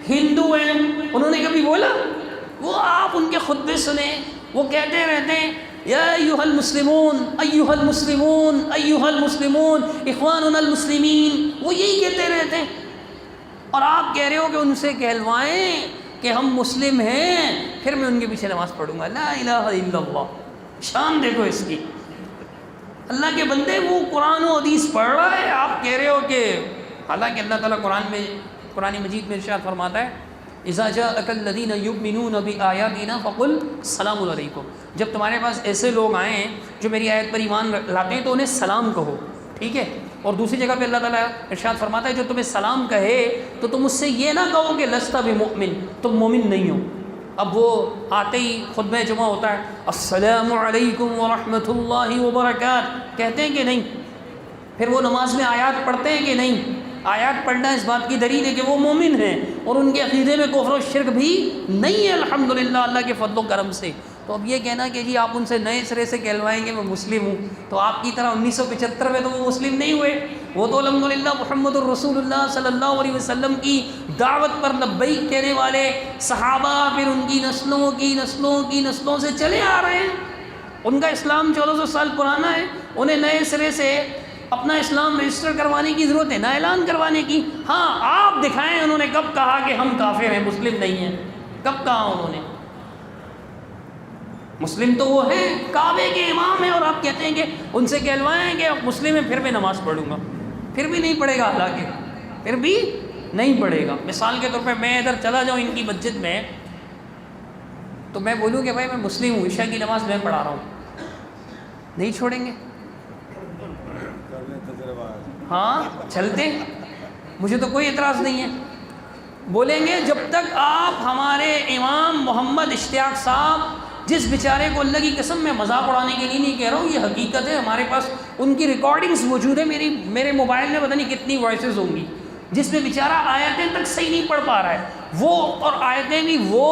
ہندو ہیں؟ انہوں نے کبھی بولا؟ وہ آپ ان کے خطبے سنیں، وہ کہتے رہتے ہیں یا ایھا المسلمون ایھا المسلمون ایھا المسلمون اخواننا المسلمین، وہ یہی کہتے رہتے ہیں، اور آپ کہہ رہے ہو کہ ان سے کہلوائیں کہ ہم مسلم ہیں پھر میں ان کے پیچھے نماز پڑھوں گا۔ لا الہ الا اللہ۔ شان دیکھو اس کی، اللہ کے بندے وہ قرآن و حدیث پڑھ رہا ہے، آپ کہہ رہے ہو کہ، حالانکہ اللہ تعالیٰ قرآن مجید میں ارشاد فرماتا ہے اذا جاءک الذین یؤمنون بآیاتنا فقل سلام علیکم، جب تمہارے پاس ایسے لوگ آئیں جو میری آیت پر ایمان لاتے ہیں تو انہیں سلام کہو، ٹھیک ہے؟ اور دوسری جگہ پہ اللہ تعالیٰ ارشاد فرماتا ہے جو تمہیں سلام کہے تو تم اس سے یہ نہ کہو کہ لست بمؤمن، تم مومن نہیں ہو۔ اب وہ آتے ہی خطبہ جمعہ ہوتا ہے السلام علیکم ورحمۃ اللہ وبرکاتہ، کہتے ہیں کہ نہیں؟ پھر وہ نماز میں آیات پڑھتے ہیں کہ نہیں؟ آیات پڑھنا اس بات کی دلیل ہے کہ وہ مومن ہیں اور ان کے عقیدے میں کفر و شرک بھی نہیں ہے الحمدللہ اللہ کے فضل و کرم سے۔ تو اب یہ کہنا کہ جی آپ ان سے نئے سرے سے کہلوائیں گے میں مسلم ہوں، تو آپ کی طرح 1975 میں تو وہ مسلم نہیں ہوئے، وہ تو الحمدللہ محمد الرسول اللہ صلی اللہ علیہ وسلم کی دعوت پر لبیک کہنے والے صحابہ پھر ان کی نسلوں سے چلے آ رہے ہیں۔ ان کا اسلام 1400 سال پرانا ہے، انہیں نئے سرے سے اپنا اسلام رجسٹر کروانے کی ضرورت ہے، نہ اعلان کروانے کی۔ ہاں آپ دکھائیں انہوں نے کب کہا کہ ہم کافر ہیں، مسلم نہیں ہیں؟ کب کہا انہوں نے؟ مسلم تو وہ ہیں، کعبے کے امام ہیں، اور آپ کہتے ہیں کہ ان سے کہلوائیں کہ آپ مسلم ہیں پھر میں نماز پڑھوں گا، پھر بھی نہیں پڑھے گا، حالانکہ پھر بھی نہیں پڑھے گا۔ مثال کے طور پہ میں ادھر چلا جاؤں ان کی مسجد میں تو میں بولوں کہ بھائی میں مسلم ہوں، عشاء کی نماز میں پڑھا رہا ہوں، نہیں چھوڑیں گے؟ ہاں چلتے، مجھے تو کوئی اعتراض نہیں ہے، بولیں گے جب تک آپ ہمارے امام محمد اشتیاق صاحب، جس بیچارے کو اللہ کی قسم میں مذاق اڑانے کے لیے نہیں کہہ رہا ہوں، یہ حقیقت ہے، ہمارے پاس ان کی ریکارڈنگز موجود ہے، میرے موبائل میں پتہ نہیں کتنی وائسز ہوں گی، جس میں بیچارہ آیتیں تک صحیح نہیں پڑھ پا رہا ہے، وہ اور آیتیں بھی وہ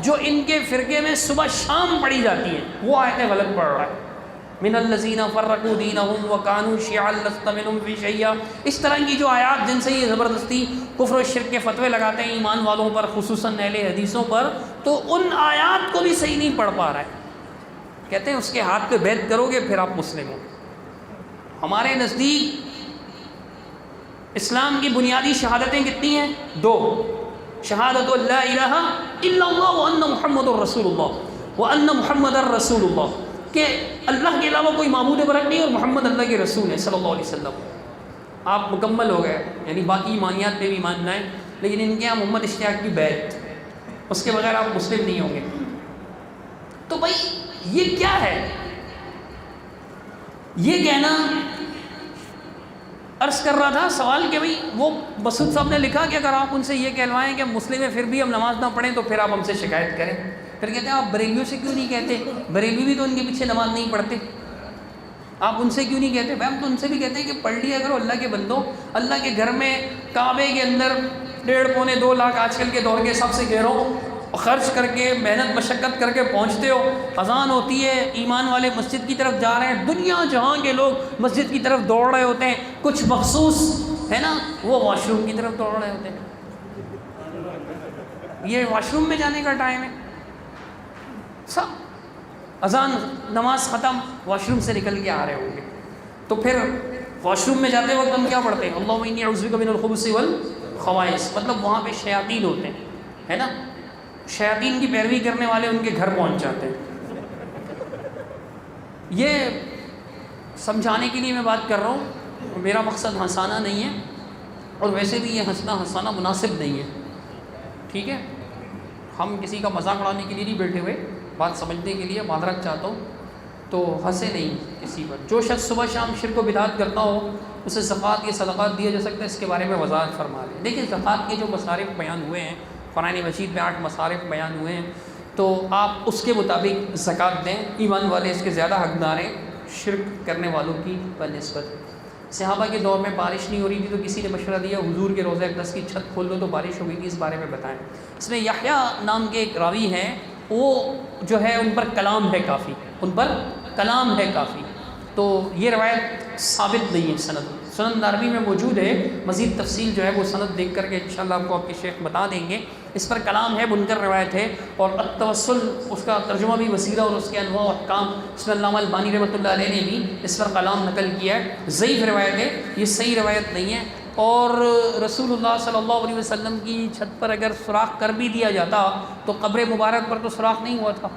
جو ان کے فرقے میں صبح شام پڑھی جاتی ہیں وہ آیتیں غلط پڑھ رہا ہے۔ من الذین فرقوا دینہم وکانوا شیعا لست منہم فی شیء، اس طرح کی جو آیات جن سے یہ زبردستی کفر و شرک کے فتوے لگاتے ہیں ایمان والوں پر، خصوصاً اہل حدیثوں پر، تو ان آیات کو بھی صحیح نہیں پڑھ پا رہا ہے۔ کہتے ہیں اس کے ہاتھ پہ بیعت کرو گے پھر آپ مسلم ہو۔ ہمارے نزدیک اسلام کی بنیادی شہادتیں کتنی ہیں؟ 2، شہادت لا الہ الا اللہ وان محمد الرسول اللہ وان محمد الرسول اللہ۔ کہ اللہ کے علاوہ کوئی معبود برحق نہیں اور محمد اللہ کے رسول ہے صلی اللہ علیہ وسلم، آپ مکمل ہو گئے، یعنی باقی ایمانیات پہ بھی ماننا ہے، لیکن ان کے یہاں محمد اشتیاق کی بیعت، اس کے بغیر آپ مسلم نہیں ہوں گے۔ تو بھائی یہ کیا ہے؟ یہ کہنا، عرض کر رہا تھا سوال کہ بھئی وہ مسعود صاحب نے لکھا کہ اگر آپ ان سے یہ کہلوائیں کہ مسلم ہیں پھر بھی ہم نماز نہ پڑھیں تو پھر آپ ہم سے شکایت کریں۔ پھر کہتے ہیں آپ بریلیوں سے کیوں نہیں کہتے؟ بریلوی بھی تو ان کے پیچھے نماز نہیں پڑھتے، آپ ان سے کیوں نہیں کہتے؟ بھائی ہم تو ان سے بھی کہتے ہیں کہ پڑھ لیا کرو اللہ کے بندو، اللہ کے گھر میں کعبے کے اندر 1.5 پونے 2 لاکھ آج کل کے دور کے حساب سے کہہ رہا ہوں خرچ کر کے محنت مشقت کر کے پہنچتے ہو، اذان ہوتی ہے، ایمان والے مسجد کی طرف جا رہے ہیں، دنیا جہاں کے لوگ مسجد کی طرف دوڑ رہے ہوتے ہیں، کچھ مخصوص ہے نا وہ واش روم کی طرف دوڑ رہے ہوتے ہیں۔ یہ واش روم میں جانے کا ٹائم ہے، سب اذان نماز ختم واش روم سے نکل کے آ رہے ہوں گے، تو پھر واش روم میں جاتے وقت ہم کیا پڑھتے ہیں؟ اللہم انی اعوذ بک من الخبث والخبائث، مطلب وہاں پہ شیاطین ہوتے ہیں، ہے نا، شیاطین کی پیروی کرنے والے ان کے گھر پہنچ جاتے ہیں۔ یہ سمجھانے کے لیے میں بات کر رہا ہوں، میرا مقصد ہنسانا نہیں ہے، اور ویسے بھی یہ ہنسانا مناسب نہیں ہے، ٹھیک ہے؟ ہم کسی کا مذاق اڑانے کے لیے نہیں بیٹھے ہوئے، بات سمجھنے کے لیے معذرت چاہتا ہوں، تو ہنسے نہیں کسی پر۔ جو شخص صبح شام شرک و بدعت کرتا ہو اسے زکوٰۃ یا صدقات دیا جا سکتا ہے، اس کے بارے میں وضاحت فرما لیں۔ دیکھیں زکوٰۃ کے جو مصارف بیان ہوئے ہیں، قرآن مجید میں 8 مصارف بیان ہوئے ہیں، تو آپ اس کے مطابق زکوٰۃ دیں، ایمان والے اس کے زیادہ حقدار ہیں شرک کرنے والوں کی بنسبت۔ صحابہ کے دور میں بارش نہیں ہو رہی تھی تو کسی نے مشورہ دیا حضور کے روضہ اقدس کی چھت کھول دو تو بارش ہو گئی تھی، اس بارے میں بتائیں۔ اس میں یحییٰ نام کے ایک راوی ہیں، وہ جو ہے ان پر کلام ہے کافی، ان پر کلام ہے کافی، تو یہ روایت ثابت نہیں ہے سند۔ سنن ناروی میں موجود ہے، مزید تفصیل جو ہے وہ سند دیکھ کر کے انشاءاللہ آپ کو آپ کے شیخ بتا دیں گے۔ اس پر کلام ہے، منکر روایت ہے، اور التوسل اس کا ترجمہ بھی وسیلہ اور اس کے انواع و احکام اس میں علامہ البانی رحمۃ اللہ علیہ نے بھی اس پر کلام نقل کیا ہے۔ ضعیف روایت ہے، یہ صحیح روایت نہیں ہے۔ اور رسول اللہ صلی اللہ علیہ وسلم کی چھت پر اگر سوراخ کر بھی دیا جاتا تو قبر مبارک پر تو سوراخ نہیں ہوا تھا،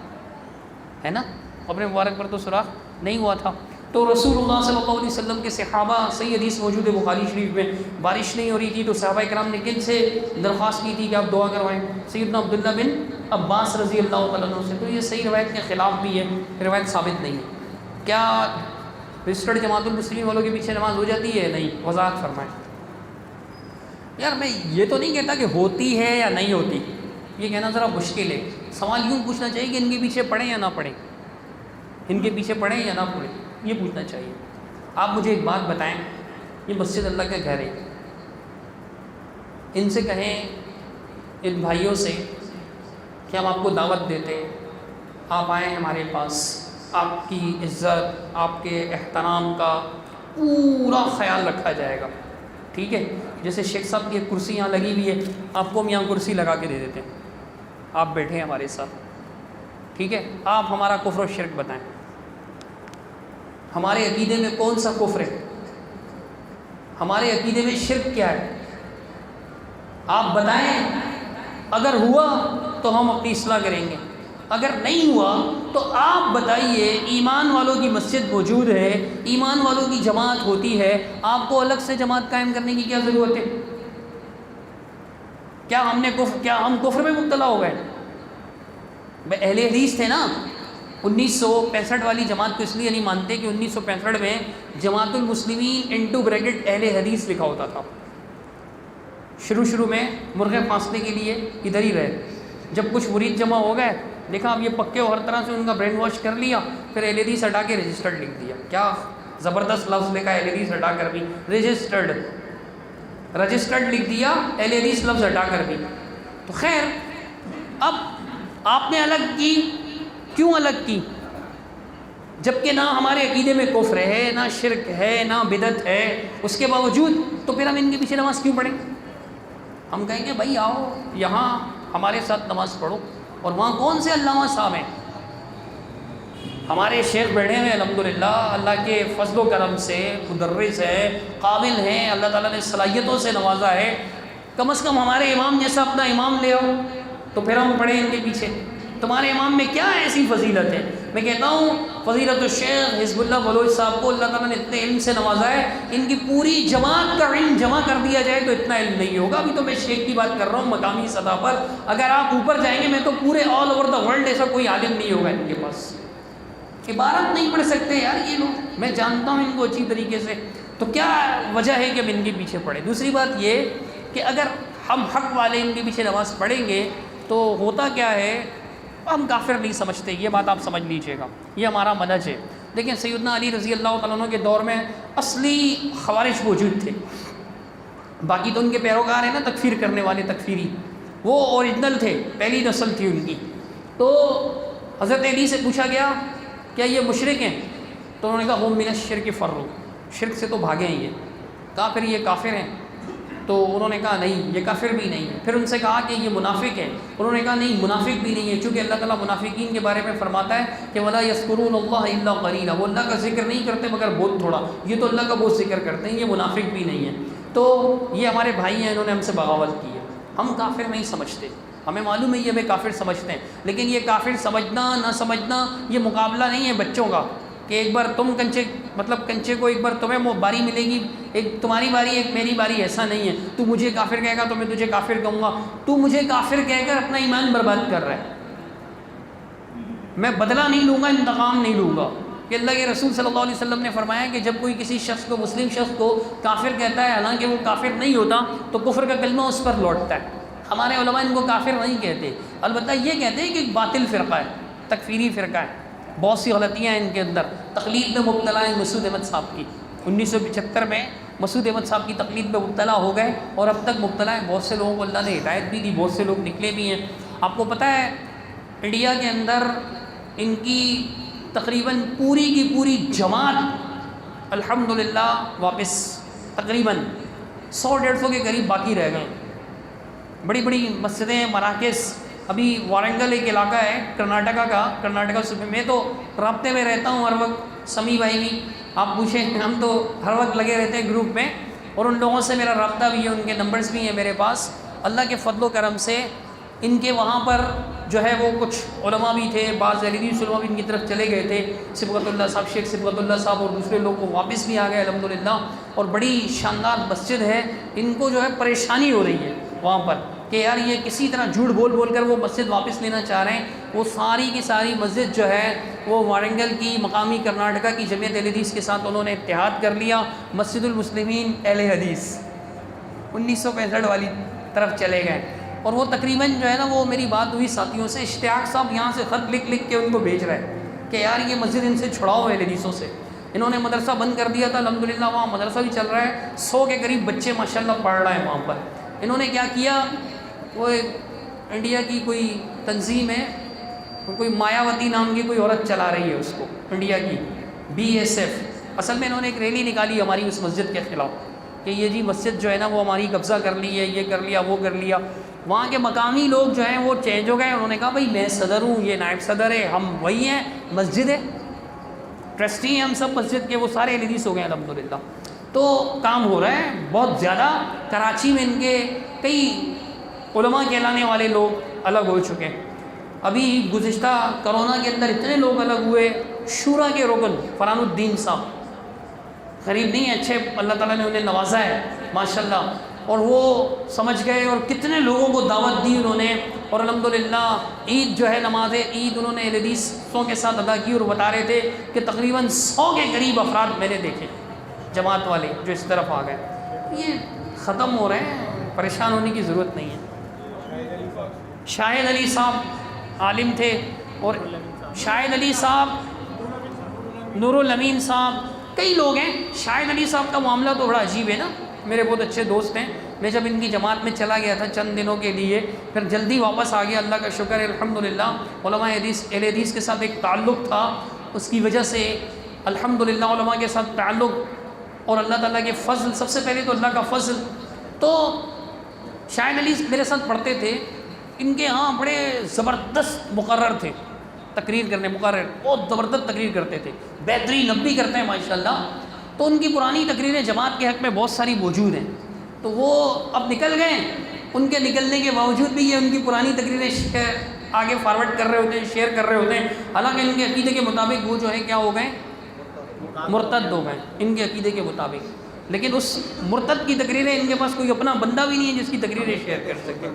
ہے نا، قبر مبارک پر تو سوراخ نہیں ہوا تھا۔ تو رسول اللہ صلی اللہ علیہ وسلم کے صحابہ، صحیح حدیث موجود ہے بخاری شریف میں، بارش نہیں ہو رہی تھی تو صحابہ کرام نے کن سے درخواست کی تھی کہ آپ دعا کروائیں؟ سیدنا عبداللہ بن عباس رضی اللہ تعالیٰ عنہ سے۔ تو یہ صحیح روایت کے خلاف بھی ہے، روایت ثابت نہیں ہے۔ کیا رجسٹرڈ جماعت المسلمین والوں کے پیچھے نماز ہو جاتی ہے؟ نہیں، وضاحت فرمائیں۔ یار میں یہ تو نہیں کہتا کہ ہوتی ہے یا نہیں ہوتی، یہ کہنا ذرا مشکل ہے۔ سوال یوں پوچھنا چاہیے کہ ان کے پیچھے پڑھیں یا نہ پڑھیں، ان کے پیچھے پڑھیں یا نہ پڑھیں، یہ پوچھنا چاہیے۔ آپ مجھے ایک بات بتائیں، یہ مسجد اللہ کا گھر ہے، ان سے کہیں، ان بھائیوں سے کہ ہم آپ کو دعوت دیتے ہیں، آپ آئیں ہمارے پاس، آپ کی عزت، آپ کے احترام کا پورا خیال رکھا جائے گا، ٹھیک ہے؟ جیسے شیخ صاحب کی ایک کرسی یہاں لگی ہوئی ہے، آپ کو ہم یہاں کرسی لگا کے دے دیتے ہیں، آپ بیٹھیں ہمارے ساتھ، ٹھیک ہے؟ آپ ہمارا کفر و شرک بتائیں، ہمارے عقیدے میں کون سا کفر ہے، ہمارے عقیدے میں شرک کیا ہے، آپ بتائیں۔ اگر ہوا تو ہم اپنی اصلاح کریں گے، اگر نہیں ہوا تو آپ بتائیے۔ ایمان والوں کی مسجد موجود ہے، ایمان والوں کی جماعت ہوتی ہے، آپ کو الگ سے جماعت قائم کرنے کی کیا ضرورت ہے؟ کیا ہم کفر میں مبتلا ہو گئے؟ اہل حدیث تھے نا، 1965 والی جماعت کو اس لیے نہیں مانتے کہ 1965 میں جماعت المسلمین انٹو بریکٹ اہل حدیث لکھا ہوتا تھا۔ شروع میں مرغے پھانسنے کے لیے ادھر ہی رہے، جب کچھ مرید جمع ہو گئے، دیکھا اب یہ پکے ہو، ہر طرح سے ان کا برین واش کر لیا، پھر اہل حدیث ہٹا کے رجسٹرڈ لکھ دیا۔ کیا زبردست لفظ لکھا، اہل حدیث ہٹا کر بھی رجسٹرڈ لکھ دیا، اہل حدیث لفظ ہٹا کر بھی۔ تو خیر، اب آپ نے الگ کی، کیوں الگ کی؟ جبکہ نہ ہمارے عقیدے میں کفر ہے، نہ شرک ہے، نہ بدعت ہے، اس کے باوجود تو پھر ہم ان کے پیچھے نماز کیوں پڑھیں؟ ہم کہیں گے بھائی آؤ یہاں ہمارے ساتھ نماز پڑھو، اور وہاں کون سے علامہ صاحب ہیں؟ ہمارے شیخ بیٹھے ہوئے الحمدللہ، اللہ کے فضل و کرم سے مدرس ہے، قابل ہیں، اللہ تعالیٰ نے صلاحیتوں سے نوازا ہے، کم از کم ہمارے امام جیسا اپنا امام لے آؤ تو پھر ہم پڑھیں ان کے پیچھے۔ تمہارے امام میں کیا ایسی فضیلت ہے میں کہتا ہوں فضیلت الشیخ حزب اللہ بلوچ صاحب کو اللہ تعالیٰ نے اتنے علم سے نوازا ہے، ان کی پوری جماعت کا علم جمع کر دیا جائے تو اتنا علم نہیں ہوگا. ابھی تو میں شیخ کی بات کر رہا ہوں مقامی سطح پر، اگر آپ اوپر جائیں گے میں تو پورے آل اوور دا ورلڈ ایسا کوئی عالم نہیں ہوگا ان کے پاس. عبارت نہیں پڑھ سکتے یار یہ لوگ، میں جانتا ہوں ان کو اچھی طریقے سے. تو کیا وجہ ہے کہ ہم ان کے پیچھے پڑھیں؟ دوسری بات یہ کہ اگر ہم حق والے ان کے پیچھے نماز پڑھیں گے تو ہوتا کیا ہے، ہم کافر نہیں سمجھتے، یہ بات آپ سمجھ لیجئے گا، یہ ہمارا منہج ہے. لیکن سیدنا علی رضی اللہ تعالیٰ عنہ کے دور میں اصلی خوارج موجود تھے، باقی تو ان کے پیروکار ہیں نا تکفیر کرنے والے تکفیری، وہ اوریجنل تھے، پہلی نسل تھی ان کی. تو حضرت علی سے پوچھا گیا کیا یہ مشرک ہیں؟ تو انہوں نے کہا ہم من الشرک فروا، شرک سے تو بھاگے ہیں یہ. کہا پھر یہ کافر ہیں؟ تو انہوں نے کہا نہیں یہ کافر بھی نہیں ہے. پھر ان سے کہا کہ یہ منافق ہے؟ انہوں نے کہا نہیں منافق بھی نہیں ہے، چونکہ اللہ تعالیٰ منافقین کے بارے میں فرماتا ہے کہ وَلَا يَذْكُرُونَ اللَّهَ إِلَّا قَلِيلًا، وہ اللہ کا ذکر نہیں کرتے مگر بہت تھوڑا. یہ تو اللہ کا بہت ذکر کرتے ہیں، یہ منافق بھی نہیں ہے. تو یہ ہمارے بھائی ہیں، انہوں نے ہم سے بغاوت کی ہے. ہم کافر نہیں سمجھتے، ہمیں معلوم ہے یہ ہمیں کافر سمجھتے ہیں، لیکن یہ کافر سمجھنا نہ سمجھنا یہ مقابلہ نہیں ہے بچوں کا کہ ایک بار تم کنچے کو ایک بار تمہیں باری ملے گی، ایک تمہاری باری ایک میری باری، ایسا نہیں ہے. تو مجھے کافر کہے گا تو میں تجھے کافر کہوں گا. تو مجھے کافر کہہ کر اپنا ایمان برباد کر رہا ہے. میں بدلہ نہیں لوں گا، انتقام نہیں لوں گا. کہ اللہ کے رسول صلی اللہ علیہ وسلم نے فرمایا کہ جب کوئی کسی شخص کو، مسلم شخص کو کافر کہتا ہے حالانکہ وہ کافر نہیں ہوتا، تو کفر کا کلمہ اس پر لوٹتا ہے. ہمارے علماء ان کو کافر نہیں کہتے، البتہ یہ کہتے ہیں کہ ایک باطل فرقہ ہے، تکفیری فرقہ ہے، بہت سی غلطیاں ہیں ان کے اندر. تقلید میں مبتلا ہے مسعود احمد صاحب کی. 1975 میں مسعود احمد صاحب کی تقلید میں مبتلا ہو گئے اور اب تک مبتلا ہے. بہت سے لوگوں کو اللہ نے ہدایت بھی دی، بہت سے لوگ نکلے بھی ہیں. آپ کو پتہ ہے انڈیا کے اندر ان کی تقریباً پوری کی پوری جماعت الحمدللہ واپس تقریباً 100-150 کے قریب باقی رہ گئے. بڑی بڑی مسجدیں، مراکز. ابھی وارنگل ایک علاقہ ہے کرناٹکا کا، کرناٹکا صوبے میں تو رابطے میں رہتا ہوں ہر وقت. سمیع بھائی بھی آپ پوچھیں، ہم تو ہر وقت لگے رہتے ہیں گروپ میں، اور ان لوگوں سے میرا رابطہ بھی ہے، ان کے نمبرز بھی ہیں میرے پاس. اللہ کے فضل و کرم سے ان کے وہاں پر جو ہے وہ کچھ علماء بھی تھے، بعض اہل حدیث علماء بھی ان کی طرف چلے گئے تھے، صبغت اللہ صاحب، شیخ صبغت اللہ صاحب اور دوسرے لوگ کو واپس بھی آ گئے الحمدللہ. اور بڑی شاندار مسجد ہے. ان کو جو ہے پریشانی ہو رہی ہے وہاں پر کہ یار یہ کسی طرح جھوٹ بول کر وہ مسجد واپس لینا چاہ رہے ہیں. وہ ساری کی ساری مسجد جو ہے وہ وارنگل کی مقامی کرناٹکا کی جمعیت اہل حدیث کے ساتھ انہوں نے اتحاد کر لیا. مسجد المسلمین اہل حدیث 1965 والی طرف چلے گئے. اور وہ تقریباً جو ہے نا، وہ میری بات ہوئی ساتھیوں سے، اشتیاق صاحب یہاں سے خط لکھ کے ان کو بھیج رہے ہیں کہ یار یہ مسجد ان سے چھڑاؤ اہل حدیثوں سے. انہوں نے مدرسہ بند کر دیا تھا، الحمدللہ وہاں مدرسہ بھی چل رہا ہے، 100 کے قریب بچے ماشاءاللہ پڑھ رہے ہیں وہاں پر. انہوں نے کیا کیا، وہ انڈیا کی کوئی تنظیم ہے، کوئی مایاوتی نام کی کوئی عورت چلا رہی ہے اس کو، انڈیا کی BSF. اصل میں انہوں نے ایک ریلی نکالی ہماری اس مسجد کے خلاف کہ یہ جی مسجد جو ہے نا وہ ہماری قبضہ کر لی ہے، یہ کر لیا وہ کر لیا. وہاں کے مقامی لوگ جو ہیں وہ چینج ہو گئے. انہوں نے کہا بھائی میں صدر ہوں، یہ نائب صدر ہے، ہم وہی ہیں، مسجد ہے، ٹرسٹی ہیں ہم سب مسجد کے. وہ سارے اہل حدیث ہو گئے الحمدللہ. تو کام ہو رہا ہے بہت زیادہ. کراچی میں ان کے کئی علماء کہلانے والے لوگ الگ ہو چکے ہیں. ابھی گزشتہ کرونا کے اندر اتنے لوگ الگ ہوئے. شورا کے رکن فرحان الدین صاحب غریب نہیں ہیں، اچھے اللہ تعالیٰ نے انہیں نوازا ہے ماشاءاللہ، اور وہ سمجھ گئے اور کتنے لوگوں کو دعوت دی انہوں نے. اور الحمدللہ عید جو ہے، نماز عید انہوں نے اہل حدیثوں کے ساتھ ادا کی. اور بتا رہے تھے کہ تقریباً 100 کے قریب افراد میں نے دیکھے جماعت والے جو اس طرف آ گئے. یہ ختم ہو رہے ہیں، پریشان ہونے کی ضرورت نہیں ہے. شاہد علی صاحب عالم تھے، اور شاہد علی صاحب، نور الامین صاحب، کئی لوگ ہیں. شاہد علی صاحب کا معاملہ تو بڑا عجیب ہے نا. میرے بہت اچھے دوست ہیں. میں جب ان کی جماعت میں چلا گیا تھا چند دنوں کے لیے، پھر جلدی واپس آ گیا، اللہ کا شکر ہے الحمدللہ. علماء حدیث، اہل حدیث کے ساتھ ایک تعلق تھا، اس کی وجہ سے الحمدللہ علماء کے ساتھ تعلق، اور اللہ تعالیٰ کے فضل، سب سے پہلے تو اللہ کا فضل. تو شاہد علی میرے ساتھ پڑھتے تھے. ان کے ہاں بڑے زبردست مقرر تھے، تقریر کرنے مقرر بہت زبردست تقریر کرتے تھے، بہترین اب بھی کرتے ہیں ماشاءاللہ. تو ان کی پرانی تقریریں جماعت کے حق میں بہت ساری موجود ہیں. تو وہ اب نکل گئے. ان کے نکلنے کے باوجود بھی یہ ان کی پرانی تقریریں آگے فارورڈ کر رہے ہوتے ہیں، شیئر کر رہے ہوتے ہیں، حالانکہ ان کے عقیدے کے مطابق وہ جو ہے کیا ہو گئے، مرتد ہو گئے ان کے عقیدے کے مطابق. لیکن اس مرتد کی تقریریں ان کے پاس کوئی اپنا بندہ بھی نہیں ہے جس کی تقریریں شیئر کر سکے.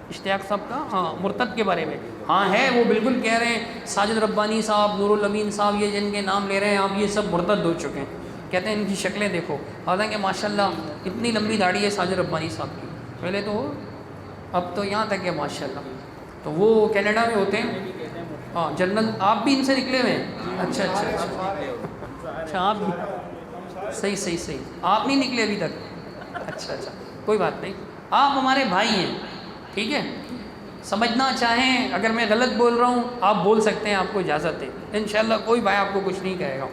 اشتیاق صاحب کا ہاں مرتد کے بارے میں ہاں ہے، وہ بالکل کہہ رہے ہیں ساجد ربانی صاحب، نور الامین صاحب، یہ جن کے نام لے رہے ہیں آپ، یہ سب مرتد ہو چکے ہیں. کہتے ہیں ان کی شکلیں دیکھو، حالانکہ ماشاءاللہ اتنی لمبی داڑھی ہے ساجد ربانی صاحب کی، پہلے تو اب تو یہاں تک ہے ماشاءاللہ. تو وہ کینیڈا میں ہوتے ہیں ہاں جنرل. آپ بھی ان سے نکلے ہوئے ہیں؟ اچھا اچھا اچھا اچھا آپ بھی صحیح صحیح صحیح، آپ نہیں نکلے ابھی تک؟ اچھا اچھا کوئی بات نہیں، آپ ہمارے بھائی ہیں ٹھیک ہے. سمجھنا چاہیں اگر میں غلط بول رہا ہوں آپ بول سکتے ہیں، آپ کو اجازت ہے انشاءاللہ، کوئی بھائی آپ کو کچھ نہیں کہے گا.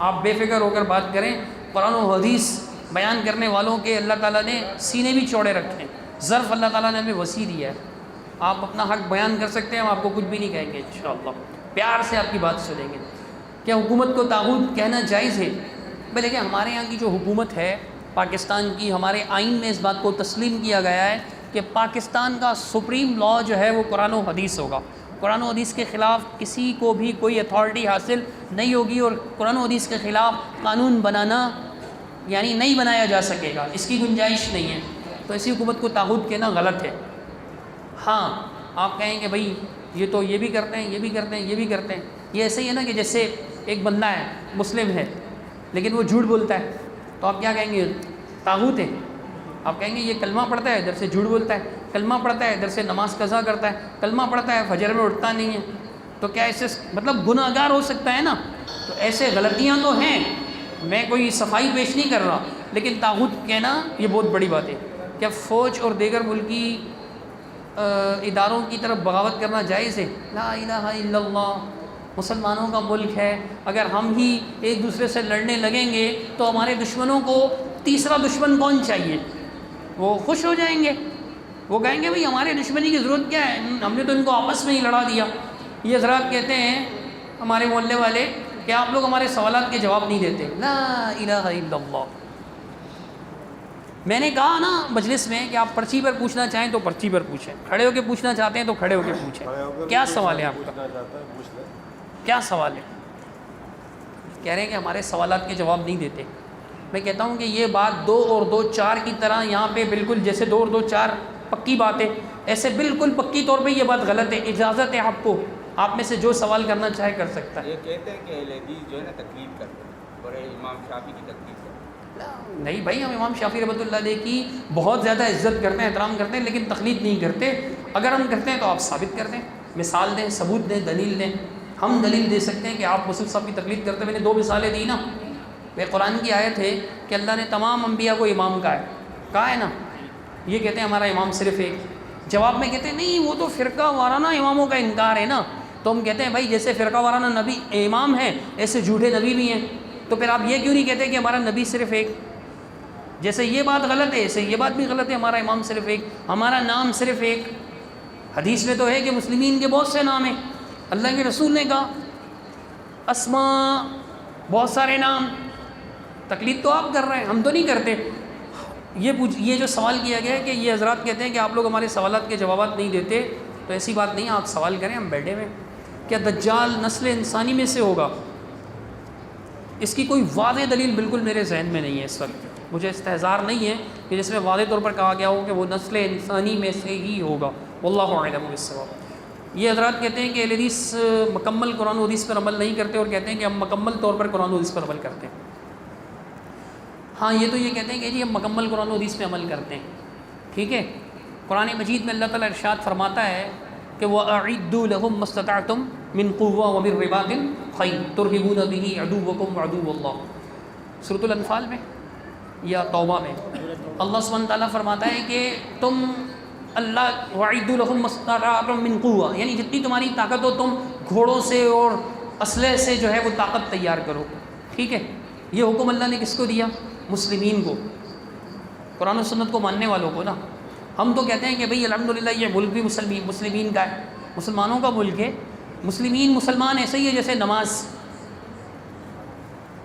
آپ بے فکر ہو کر بات کریں. قرآن و حدیث بیان کرنے والوں کے اللہ تعالیٰ نے سینے بھی چوڑے رکھے ہیں، ظرف اللہ تعالیٰ نے ہمیں وسیع دیا ہے. آپ اپنا حق بیان کر سکتے ہیں، ہم آپ کو کچھ بھی نہیں کہیں گے انشاءاللہ، پیار سے آپ کی بات سنیں گے. کیا حکومت کو طاغوت کہنا جائز ہے؟ بھائی دیکھیں ہمارے یہاں کی جو حکومت ہے پاکستان کی، ہمارے آئین میں اس بات کو تسلیم کیا گیا ہے کہ پاکستان کا سپریم لا جو ہے وہ قرآن و حدیث ہوگا. قرآن و حدیث کے خلاف کسی کو بھی کوئی اتھارٹی حاصل نہیں ہوگی، اور قرآن و حدیث کے خلاف قانون بنانا یعنی نہیں بنایا جا سکے گا، اس کی گنجائش نہیں ہے. تو ایسی حکومت کو طاغوت کہنا غلط ہے. ہاں آپ کہیں کہ بھائی یہ تو یہ بھی کرتے ہیں، یہ بھی کرتے ہیں، یہ بھی کرتے ہیں. یہ ایسے ہی ہے نا کہ جیسے ایک بندہ ہے مسلم ہے لیکن وہ جھوٹ بولتا ہے، تو آپ کیا کہیں گے؟ طاغوت ہے. آپ کہیں گے یہ کلمہ پڑھتا ہے ادھر سے جھوٹ بولتا ہے، کلمہ پڑھتا ہے ادھر سے نماز قضا کرتا ہے، کلمہ پڑھتا ہے فجر میں اٹھتا نہیں ہے، تو کیا ایسے مطلب گناہ گار ہو سکتا ہے نا؟ تو ایسے غلطیاں تو ہیں، میں کوئی صفائی پیش نہیں کر رہا، لیکن طاغوت کہنا یہ بہت بڑی بات ہے. کیا فوج اور دیگر ملکی اداروں کی طرف بغاوت کرنا جائز ہے؟ لا الہ الا اللہ، مسلمانوں کا ملک ہے، اگر ہم ہی ایک دوسرے سے لڑنے لگیں گے تو ہمارے دشمنوں کو تیسرا دشمن کون چاہیے؟ وہ خوش ہو جائیں گے، وہ کہیں گے بھئی ہمارے دشمنی کی ضرورت کیا ہے، ہم نے تو ان کو آپس میں ہی لڑا دیا. یہ حضرات کہتے ہیں ہمارے محلے والے کہ آپ لوگ ہمارے سوالات کے جواب نہیں دیتے. لا الہ الا اللہ. میں نے کہا نا مجلس میں کہ آپ پرچی پر پوچھنا چاہیں تو پرچی پر پوچھیں، کھڑے ہو کے پوچھنا چاہتے ہیں تو کھڑے ہو کے پوچھیں. کیا سوال ہے آپ کا؟ کیا سوال ہے؟ کہہ رہے ہیں کہ ہمارے سوالات کے جواب نہیں دیتے. میں کہتا ہوں کہ یہ بات 2 اور 2 4 کی طرح یہاں پہ بالکل جیسے 2 اور 2 4 پکی بات ہے، ایسے بالکل پکی طور پہ یہ بات غلط ہے. اجازت ہے آپ کو، آپ میں سے جو سوال کرنا چاہے کر سکتا ہے. یہ کہتے ہیں کہ اہل حدیث جو ہے نا تقلید کرتے ہیں اور امام شافعی کی تقلید کرتے ہیں. نہیں بھائی، ہم امام شافعی رحمۃ اللہ علیہ کی بہت زیادہ عزت کرتے ہیں، احترام کرتے ہیں، لیکن تقلید نہیں کرتے. اگر ہم کرتے ہیں تو آپ ثابت کر دیں، مثال دیں، ثبوت دیں، دلیل دیں. ہم دلیل دے سکتے ہیں کہ آپ مسلم صاحب کی تقلید کرتے. میں نے 2 مثالیں دی نا. وہ قرآن کی آیت ہے کہ اللہ نے تمام انبیاء کو امام کہا ہے نا. یہ کہتے ہیں ہمارا امام صرف ایک. جواب میں کہتے ہیں نہیں وہ تو فرقہ وارانہ اماموں کا انکار ہے نا. تو ہم کہتے ہیں بھائی جیسے فرقہ وارانہ نبی امام ہیں ایسے جھوٹے نبی بھی ہیں. تو پھر آپ یہ کیوں نہیں کہتے کہ ہمارا نبی صرف ایک؟ جیسے یہ بات غلط ہے ایسے یہ بات بھی غلط ہے، ہمارا امام صرف ایک، ہمارا نام صرف ایک. حدیث میں تو ہے کہ مسلمین کے بہت سے نام ہیں. اللہ کے رسول نے کہا اسماء، بہت سارے نام. تقلید تو آپ کر رہے ہیں، ہم تو نہیں کرتے. یہ جو سوال کیا گیا ہے کہ یہ حضرات کہتے ہیں کہ آپ لوگ ہمارے سوالات کے جوابات نہیں دیتے، تو ایسی بات نہیں ہے. آپ سوال کریں، ہم بیٹھے ہوئے. کیا دجال نسل انسانی میں سے ہوگا؟ اس کی کوئی واضح دلیل بالکل میرے ذہن میں نہیں ہے اس وقت. مجھے استحضار نہیں ہے کہ جس میں واضح طور پر کہا گیا ہو کہ وہ نسل انسانی میں سے ہی ہوگا. واللہ اعلم بالصواب. یہ حضرات کہتے ہیں کہ اہل حدیث مکمل قرآن و حدیث پر عمل نہیں کرتے، اور کہتے ہیں کہ ہم مکمل طور پر قرآن و حدیث پر عمل کرتے ہیں. ہاں یہ تو یہ کہتے ہیں کہ جی ہم مکمل قرآن و حدیث پہ عمل کرتے ہیں. ٹھیک ہے، قرآن مجید میں اللہ تعالیٰ ارشاد فرماتا ہے کہ وَأَعِدُّوا لَهُم مَّا اسْتَطَعْتُم مِّن قُوَّةٍ وَمِن رِّبَاطِ الْخَيْلِ تُرْهِبُونَ بِهِ عَدُوَّكُمْ وَعَدُوَّ اللَّهِ. سورۃ الانفال میں یا توبہ میں اللہ سبحانہ تعالیٰ فرماتا ہے کہ تم اللہ وَأَعِدُّوا لَهُم مَّا اسْتَطَعْتُم مِّن قُوَّةٍ، یعنی جتنی تمہاری طاقت ہو تم گھوڑوں سے اور اسلحے سے جو ہے وہ طاقت تیار کرو. ٹھیک ہے، یہ حکم اللہ نے کس کو دیا؟ مسلمین کو، قرآن و سنت کو ماننے والوں کو نا. ہم تو کہتے ہیں کہ بھئی الحمدللہ یہ ملک بھی مسلمین کا ہے، مسلمانوں کا ملک ہے. مسلمین مسلمان ایسے ہی ہے جیسے نماز.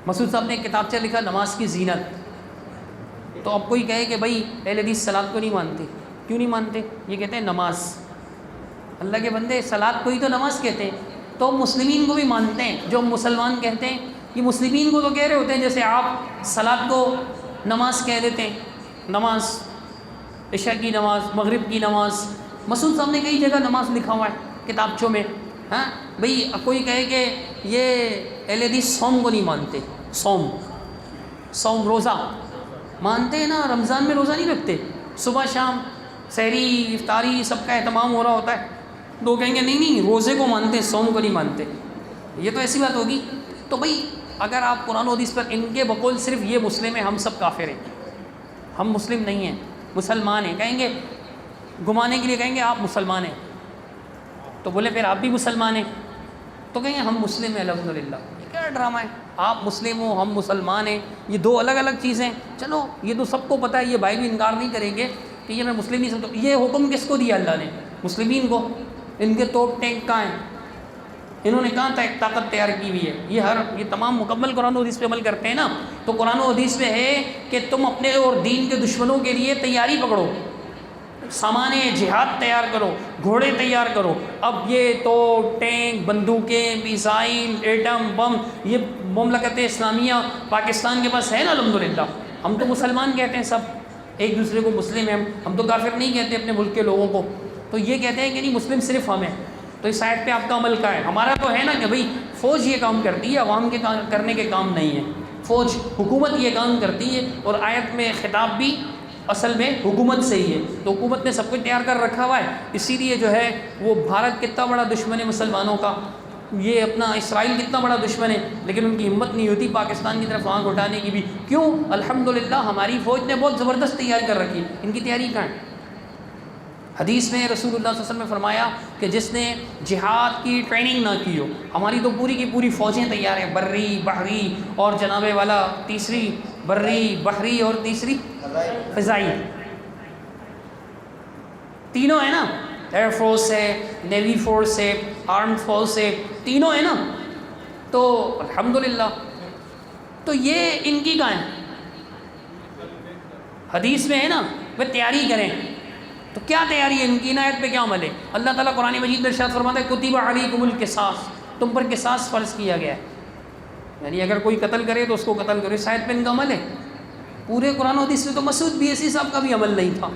مسعود صاحب نے ایک کتابچہ لکھا نماز کی زینت. تو اب کوئی کہے کہ بھئی اہل حدیث صلاۃ کو نہیں مانتے. کیوں نہیں مانتے؟ یہ کہتے ہیں نماز اللہ کے بندے صلاۃ کو ہی تو نماز کہتے ہیں، تو مسلمین کو بھی مانتے ہیں، جو مسلمان کہتے ہیں یہ مسلمین کو تو کہہ رہے ہوتے ہیں، جیسے آپ صلاۃ کو نماز کہہ دیتے ہیں، نماز عشاء کی نماز، مغرب کی نماز، مسعود صاحب نے کئی جگہ نماز لکھا ہوا ہے کتابچوں میں. ہاں بھئی کوئی کہے کہ یہ اہل حدیث صوم کو نہیں مانتے، صوم روزہ مانتے ہیں نا، رمضان میں روزہ نہیں رکھتے، صبح شام سحری افطاری سب کا اہتمام ہو رہا ہوتا ہے، تو کہیں گے نہیں روزے کو مانتے ہیں، صوم کو نہیں مانتے. یہ تو ایسی بات ہوگی. تو بھئی اگر آپ قرآن و حدیث پر ان کے بقول صرف یہ مسلم ہیں، ہم سب کافر ہیں، ہم مسلم نہیں ہیں، مسلمان ہیں، کہیں گے گھمانے کے لیے کہیں گے آپ مسلمان ہیں، تو بولے پھر آپ بھی مسلمان ہیں، تو کہیں گے ہم مسلم ہیں الحمدللہ. یہ کیا ڈرامہ ہے؟ آپ مسلم ہو ہم مسلمان ہیں، یہ دو الگ الگ چیزیں. چلو یہ تو سب کو پتہ ہے، یہ بھائی بھی انکار نہیں کریں گے کہ یہ میں مسلم نہیں سمجھتا. یہ حکم کس کو دیا اللہ نے؟ مسلمین کو. ان کے توپ ٹینک کہاں ہیں؟ انہوں نے کہاں تک طاقت تیار کی ہوئی ہے؟ یہ تمام مکمل قرآن و حدیث پہ عمل کرتے ہیں نا. تو قرآن و حدیث میں ہے کہ تم اپنے اور دین کے دشمنوں کے لیے تیاری پکڑو، سامان جہاد تیار کرو، گھوڑے تیار کرو. اب یہ تو ٹینک، بندوقیں، میزائل، ایٹم بم، یہ مملکت اسلامیہ پاکستان کے پاس ہے نا الحمدللہ. ہم تو مسلمان کہتے ہیں سب، ایک دوسرے کو مسلم ہیں، ہم تو کافر نہیں کہتے اپنے ملک کے لوگوں کو. تو یہ کہتے ہیں کہ نہیں مسلم صرف ہم ہیں. تو اس آیت پہ آپ کا عمل کا ہے؟ ہمارا تو ہے نا کہ بھئی فوج یہ کام کرتی ہے، عوام کے کرنے کے کام نہیں ہے. فوج حکومت یہ کام کرتی ہے، اور آیت میں خطاب بھی اصل میں حکومت سے ہی ہے. تو حکومت نے سب کچھ تیار کر رکھا ہوا ہے. اسی لیے جو ہے وہ بھارت کتنا بڑا دشمن ہے مسلمانوں کا، یہ اپنا اسرائیل کتنا بڑا دشمن ہے، لیکن ان کی ہمت نہیں ہوتی پاکستان کی طرف آنکھ اٹھانے کی بھی. کیوں؟ الحمدللہ ہماری فوج نے بہت زبردست تیاری کر رکھی. ان کی تیاری کہاں ہے؟ حدیث میں رسول اللہ صلی اللہ علیہ وسلم نے فرمایا کہ جس نے جہاد کی ٹریننگ نہ کی ہو، ہماری تو پوری کی پوری فوجیں تیار ہیں، بری، بحری، اور جناب والا تیسری بری، بحری، اور تیسری فضائی، تینوں ہیں نا. ایئر فورس ہے، نیوی فورس ہے، آرم فورس ہے، تینوں ہیں نا. تو الحمدللہ تو یہ ان کی کہاں ہے؟ حدیث میں ہے نا وہ تیاری کریں. تو کیا تیاری ہے ان کی؟ آیت پہ کیا عمل ہے؟ اللہ تعالیٰ قرآن مجید میں ارشاد فرماتا ہے کتب علیکم القصاص، تم پر قصاص فرض کیا گیا ہے. یعنی اگر کوئی قتل کرے تو اس کو قتل کرے. اس آیت پہ ان کا عمل ہے؟ پورے قرآن و حدیث میں تو مسعود بیسی صاحب کا بھی عمل نہیں تھا.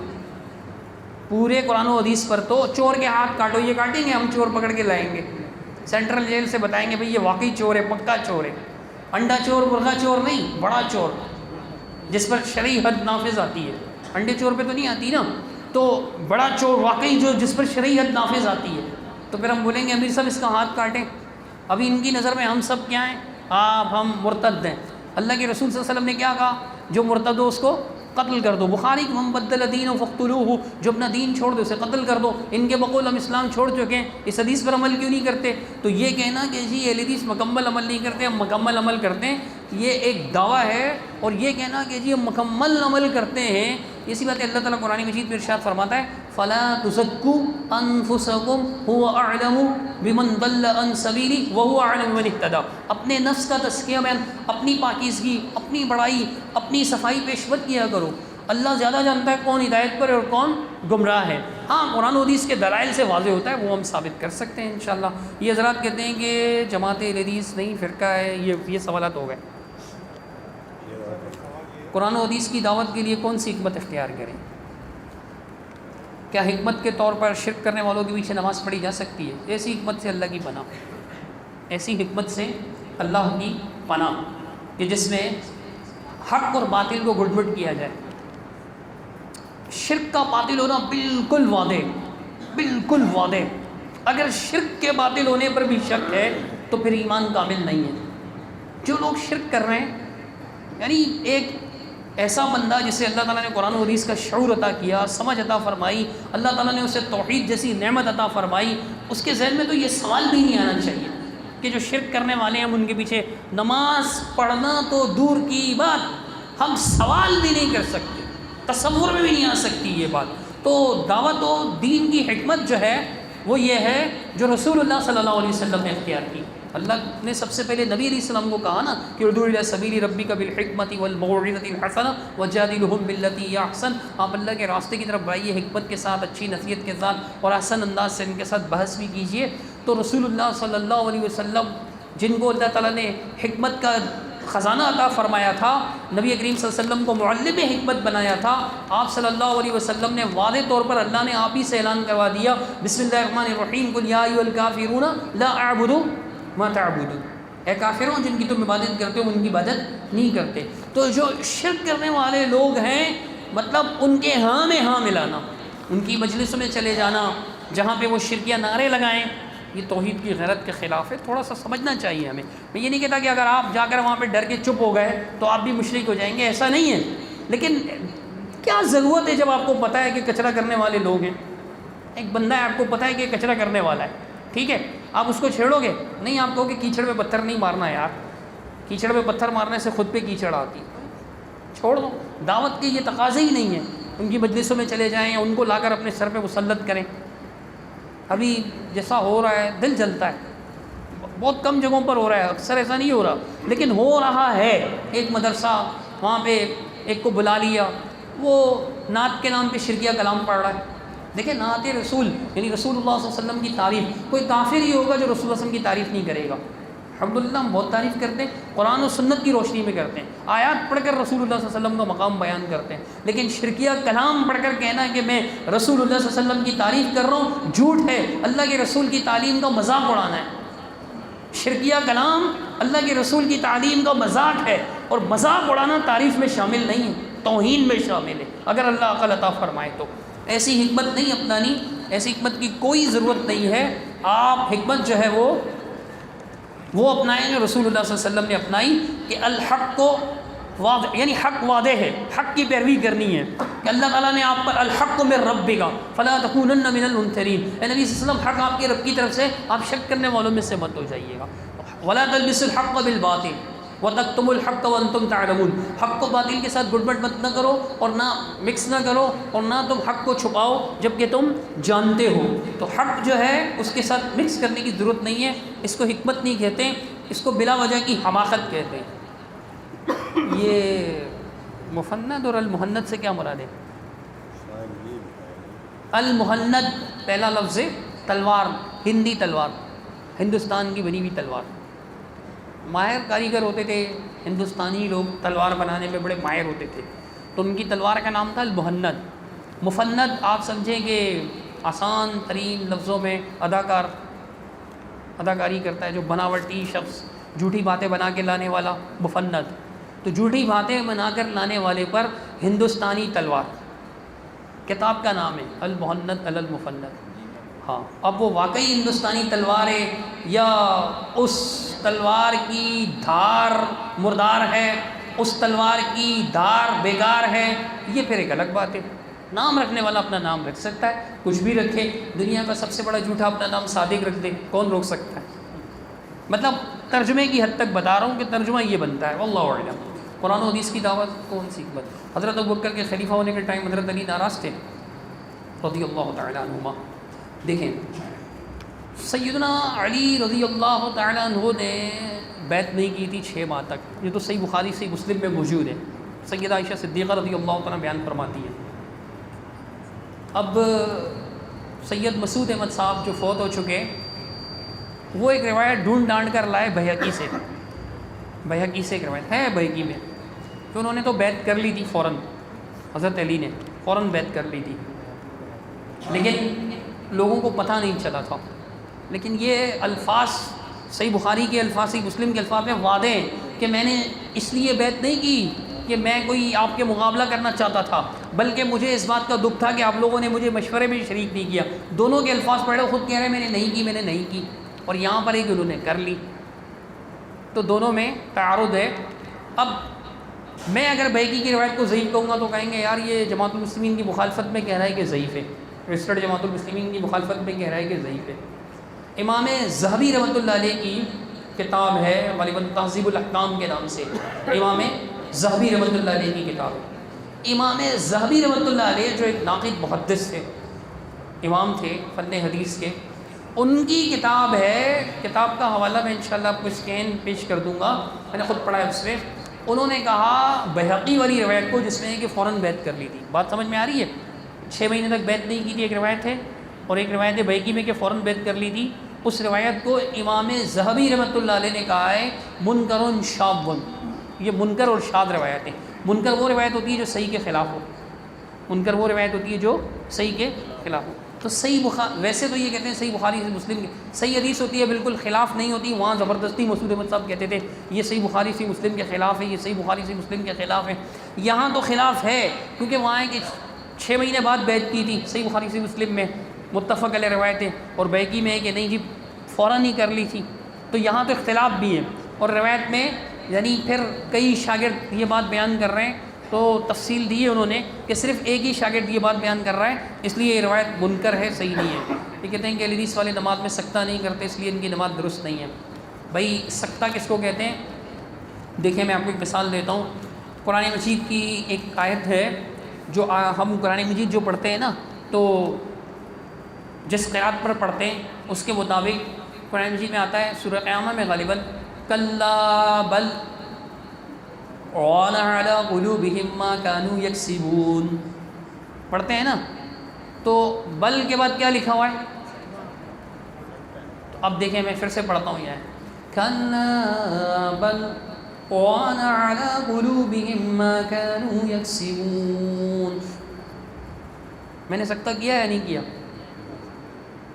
پورے قرآن و حدیث پر تو چور کے ہاتھ کاٹو، یہ کاٹیں گے، ہم چور پکڑ کے لائیں گے سینٹرل جیل سے، بتائیں گے بھئی یہ واقعی چور ہے، پکا چور ہے. انڈا چور، مرغا چور نہیں، بڑا چور جس پر شرعی حد نافذ آتی ہے. انڈے چور پہ تو نہیں آتی نا. تو بڑا چور واقعی جو جس پر شرعی حد نافذ آتی ہے. تو پھر ہم بولیں گے امیر صاحب اس کا ہاتھ کاٹیں. ابھی ان کی نظر میں ہم سب کیا ہیں؟ ہم مرتد ہیں. اللہ کے رسول صلی اللہ علیہ وسلم نے کیا کہا؟ جو مرتد ہو اس کو قتل کر دو. بخاری من بدل دینہ فاقتلوہ، جو اپنا دین چھوڑ دو اسے قتل کر دو. ان کے بقول ہم اسلام چھوڑ چکے ہیں، اس حدیث پر عمل کیوں نہیں کرتے؟ تو یہ کہنا کہ جی اہل حدیث مکمل عمل نہیں کرتے، ہم مکمل عمل کرتے ہیں، یہ ایک دعویٰ ہے. اور یہ کہنا کہ جی ہم مکمل عمل کرتے ہیں، اسی بات اللہ تعالیٰ قرآن مجید میں ارشاد فرماتا ہے فَلَا تُزَكُّوا أَنفُسَكُمْ هُوَ أَعْلَمُ بِمَنْ ضَلَّ عَنْ سَبِيلِهِ وَهُوَ أَعْلَمُ بِمَنِ اهْتَدَىٰ. اپنے نفس کا تزکیہ بیان، اپنی پاکیزگی، اپنی بڑائی، اپنی صفائی پیشوت کیا کرو. اللہ زیادہ جانتا ہے کون ہدایت پر اور کون گمراہ ہے. ہاں قرآن و حدیث کے دلائل سے واضح ہوتا ہے، وہ ہم ثابت کر سکتے ہیں انشاءاللہ. یہ حضرات کہتے ہیں کہ جماعت اہل حدیث نہیں فرقہ ہے، یہ سوالات ہو گئے. قرآن و حدیث کی دعوت کے لیے کون سی حکمت اختیار کریں؟ کیا حکمت کے طور پر شرک کرنے والوں کے پیچھے نماز پڑھی جا سکتی ہے؟ ایسی حکمت سے اللہ کی پناہ، ایسی حکمت سے اللہ کی پناہ کہ جس میں حق اور باطل کو گڈ مٹ کیا جائے. شرک کا باطل ہونا بالکل واضح، بالکل واضح. اگر شرک کے باطل ہونے پر بھی شک ہے تو پھر ایمان کامل نہیں ہے. جو لوگ شرک کر رہے ہیں، یعنی ایک ایسا بندہ جسے اللہ تعالیٰ نے قرآن و حدیث کا شعور عطا کیا، سمجھ عطا فرمائی، اللہ تعالیٰ نے اسے توحید جیسی نعمت عطا فرمائی، اس کے ذہن میں تو یہ سوال بھی نہیں آنا چاہیے کہ جو شرک کرنے والے ہیں ہم ان کے پیچھے نماز پڑھنا تو دور کی بات، ہم سوال بھی نہیں کر سکتے، تصور میں بھی نہیں آ سکتی یہ بات. تو دعوت و دین کی حکمت جو ہے وہ یہ ہے جو رسول اللہ صلی اللہ علیہ وسلم نے اختیار کی. اللہ نے سب سے پہلے نبی علیہ السلام کو کہا نا کہ ادعو الی سبیل ربک بالحکمۃ والموعظۃ الحسنہ وجادلھم باللتی ہی احسن، آپ اللہ کے راستے کی طرف بڑھائیے حکمت کے ساتھ، اچھی نصیحت کے ساتھ اور احسن انداز سے ان کے ساتھ بحث بھی کیجیے۔ تو رسول اللہ صلی اللہ علیہ وسلم جن کو اللہ تعالیٰ نے حکمت کا خزانہ عطا فرمایا تھا، نبی کریم صلی اللہ علیہ وسلم کو معلم حکمت بنایا تھا، آپ صلی اللہ علیہ وسلم نے واضح طور پر اللہ نے آپ ہی سے اعلان کروا دیا، بسم اللہ الرحمن الرحیم، قل یا ایھا الکافرون لا اعبد ما تعبدون، اے کافروں جن کی تم عبادت کرتے ہو ان کی عبادت نہیں کرتے۔ تو جو شرک کرنے والے لوگ ہیں، مطلب ان کے ہاں میں ہاں ملانا، ان کی مجلسوں میں چلے جانا جہاں پہ وہ شرکیہ نعرے لگائیں، یہ توحید کی غیرت کے خلاف ہے، تھوڑا سا سمجھنا چاہیے ہمیں۔ میں یہ نہیں کہتا کہ اگر آپ جا کر وہاں پہ ڈر کے چپ ہو گئے تو آپ بھی مشرک ہو جائیں گے، ایسا نہیں ہے، لیکن کیا ضرورت ہے جب آپ کو پتہ ہے کہ کچرا کرنے والے لوگ ہیں، ایک بندہ ہے آپ کو پتہ ہے کہ کچرا کرنے والا ہے، ٹھیک ہے، آپ اس کو چھیڑو گے نہیں، آپ کہو کہ کیچڑ پہ پتھر نہیں مارنا یار، کیچڑ پہ پتھر مارنے سے خود پہ کیچڑ آتی ہے، چھوڑ دو، دعوت کے یہ تقاضے ہی نہیں ہیں، ان کی مجلسوں میں چلے جائیں، ان کو لا کر اپنے سر پہ مسلط کریں۔ ابھی جیسا ہو رہا ہے دل جلتا ہے، بہت کم جگہوں پر ہو رہا ہے، اکثر ایسا نہیں ہو رہا، لیکن ہو رہا ہے۔ ایک مدرسہ وہاں پہ ایک کو بلا لیا، وہ نعت کے نام پہ شرکیہ کلام پڑھ رہا ہے۔ دیکھیں نعت رسول یعنی رسول اللہ صلی اللہ علیہ وسلم کی تعریف، کوئی کافر ہی ہوگا جو رسول اللہ صلی اللہ علیہ وسلم کی تعریف نہیں کرے گا۔ الحمدللہ ہم بہت تعریف کرتے ہیں، قرآن و سنت کی روشنی میں کرتے ہیں، آیات پڑھ کر رسول اللہ صلی اللہ علیہ وسلم کا مقام بیان کرتے ہیں، لیکن شرکیہ کلام پڑھ کر کہنا کہ میں رسول اللہ صلی اللہ علیہ وسلم کی تعریف کر رہا ہوں، جھوٹ ہے، اللہ کے رسول کی تعلیم کا مذاق اڑانا ہے۔ شرکیہ کلام اللہ کے رسول کی تعلیم کا مذاق ہے، اور مذاق اڑانا تعریف میں شامل نہیں ہے، توہین میں شامل ہے، اگر اللہ عقل عطا فرمائے تو۔ ایسی حکمت نہیں اپنانی، ایسی حکمت کی کوئی ضرورت نہیں ہے۔ آپ حکمت جو ہے وہ اپنائیں جو رسول اللہ صلی اللہ علیہ وسلم نے اپنائی، کہ الحق کو واضح یعنی حق واضح ہے، حق کی پیروی کرنی ہے، کہ اللہ تعالیٰ نے آپ پر الحق من ربک فلا تکونن من الممترین، اے نبی صلی اللہ علیہ وسلم حق آپ کے رب کی طرف سے، آپ شک کرنے والوں میں سے مت ہو جائیے گا۔ ولا تلبسوا الحق بالباطل وتکتموا الحق وانتم تعلمون، حق کو باطل کے ساتھ گڑبڑ مت نہ کرو اور نہ مکس نہ کرو، اور نہ تم حق کو چھپاؤ جبکہ تم جانتے ہو۔ تو حق جو ہے اس کے ساتھ مکس کرنے کی ضرورت نہیں ہے، اس کو حکمت نہیں کہتے، اس کو بلا وجہ کی حماقت کہتے ہیں۔ یہ مفند اور المہند سے کیا مراد ہے؟ المہند پہلا لفظ ہے تلوار، ہندی تلوار، ہندوستان کی بنی ہوئی تلوار۔ ماہر کاریگر ہوتے تھے ہندوستانی لوگ، تلوار بنانے میں بڑے ماہر ہوتے تھے، تو ان کی تلوار کا نام تھا المہند۔ مفند آپ سمجھیں کہ آسان ترین لفظوں میں اداکاری کرتا ہے، جو بناوٹی شخص، جھوٹی باتیں بنا کے لانے والا، مفند۔ تو جھوٹی باتیں بنا کر لانے والے پر ہندوستانی تلوار، کتاب کا نام ہے المہند علی المفند۔ ہاں، اب وہ واقعی ہندوستانی تلوار ہے یا اس تلوار کی دھار مردار ہے، اس تلوار کی دھار بیکار ہے، یہ پھر ایک الگ بات ہے۔ نام رکھنے والا اپنا نام رکھ سکتا ہے، کچھ بھی رکھے، دنیا کا سب سے بڑا جھوٹا اپنا نام صادق رکھ دے، کون روک سکتا ہے؟ مطلب ترجمے کی حد تک بتا رہا ہوں کہ ترجمہ یہ بنتا ہے، واللہ اعلم۔ قرآن و حدیث کی دعوت کون سی حکمت؟ حضرت ابوبکر کے خلیفہ ہونے کے ٹائم حضرت علی ناراض تھے رضی اللہ تعالیٰ عنہما۔ دیکھیں سیدنا علی رضی اللہ تعالیٰ عنہ نے بیعت نہیں کی تھی 6 ماہ تک، یہ تو صحیح بخاری صحیح مسلم میں موجود ہے، سیدہ عائشہ صدیقہ رضی اللہ تعالیٰ بیان فرماتی ہیں۔ اب سید مسعود احمد صاحب جو فوت ہو چکے، وہ ایک روایت ڈھونڈ ڈانڈ کر لائے بہقی سے ایک روایت ہے بہقی میں، کہ انہوں نے تو بیعت کر لی تھی فوراً، حضرت علی نے فوراً بیعت کر لی تھی، لیکن لوگوں کو پتہ نہیں چلا تھا۔ لیکن یہ الفاظ صحیح بخاری کے الفاظ، صحیح مسلم کے الفاظ میں واضح ہیں کہ میں نے اس لیے بیعت نہیں کی کہ میں کوئی آپ کے مقابلہ کرنا چاہتا تھا، بلکہ مجھے اس بات کا دکھ تھا کہ آپ لوگوں نے مجھے مشورے میں شریک نہیں کیا۔ دونوں کے الفاظ پڑھے، خود کہہ رہے میں نے نہیں کی، اور یہاں پر ایک انہوں نے کر لی، تو دونوں میں تعارض ہے۔ اب میں اگر بہقی کی روایت کو ضعیف کہوں گا تو کہیں گے یار یہ جماعت المسلمین کی مخالفت میں کہہ رہا ہے کہ ضعیف ہے، رجسٹرڈ جماعت المسلمین کی مخالفت میں کہہ رہا ہے کہ ضعیف ہے۔ امام ذہبی رحمۃ اللہ علیہ کی کتاب ہے غالباً تہذیب الاحکام کے نام سے، امام ذہبی رحمۃ اللہ علیہ کی کتاب ہے۔ امام ذہبی رحمۃ اللہ علیہ جو ایک ناقد محدث تھے، امام تھے فن حدیث کے، ان کی کتاب ہے، کتاب کا حوالہ میں انشاءاللہ آپ کو اسکین پیش کر دوں گا، میں نے خود پڑھا ہے اس میں. انہوں نے کہا بحقی والی روایت کو جس میں کہ فوراً بیعت کر لی تھی، بات سمجھ میں آ رہی ہے؟ 6 مہینے تک بیعت نہیں کی تھی ایک روایت ہے، اور ایک روایت ہے بحقی میں کہ فوراً بیعت کر لی تھی. اس روایت کو امام ذہبی رحمۃ اللہ علیہ نے کہا ہے منکر شاذ. یہ منکر اور شاذ روایت ہیں. منکر وہ روایت ہوتی ہے جو صحیح کے خلاف ہو، منکر وہ روایت ہوتی ہے جو صحیح کے خلاف ہو. تو صحیح بخاری، ویسے تو یہ کہتے ہیں صحیح بخاری سے مسلم کی صحیح حدیث ہوتی ہے، بالکل خلاف نہیں ہوتی. وہاں زبردستی مسعود احمد صاحب کہتے تھے یہ صحیح بخاری سے مسلم کے خلاف ہے، یہ صحیح بخاری سے مسلم کے خلاف ہے. یہاں تو خلاف ہے، کیونکہ وہاں ہے کہ 6 مہینے بعد بیعت کی تھی صحیح بخاری سے مسلم میں متفق علیہ روایتیں، اور بیقی میں ہے کہ نہیں جی فوراً ہی کر لی تھی. تو یہاں تو اختلاف بھی ہے. اور روایت میں یعنی پھر کئی شاگرد یہ بات بیان کر رہے ہیں، تو تفصیل دی ہے انہوں نے کہ صرف ایک ہی شاگرد یہ بات بیان کر رہا ہے، اس لیے یہ روایت منکر ہے، صحیح نہیں ہے. یہ کہتے ہیں کہ حدیث والے نماز میں سکتہ نہیں کرتے، اس لیے ان کی نماز درست نہیں ہے. بھائی سکتہ کس کو کہتے ہیں؟ دیکھیں میں آپ کو ایک مثال دیتا ہوں. قرآن مجید کی ایک آیت ہے جو ہم قرآن مجید جو پڑھتے ہیں نا، تو جس قرأت پر پڑھتے ہیں اس کے مطابق قرآن مجید میں آتا ہے سورہ قیامہ میں غالباً کلا بل ران علی قلوبہم ما کانوا یکسبون پڑھتے ہیں نا. تو بل کے بعد کیا لکھا ہوا ہے؟ اب دیکھیں میں پھر سے پڑھتا ہوں. یہ کلا بل ران علی قلوبہم ما کانوا یکسبون. میں نے سکتہ کیا یا نہیں کیا؟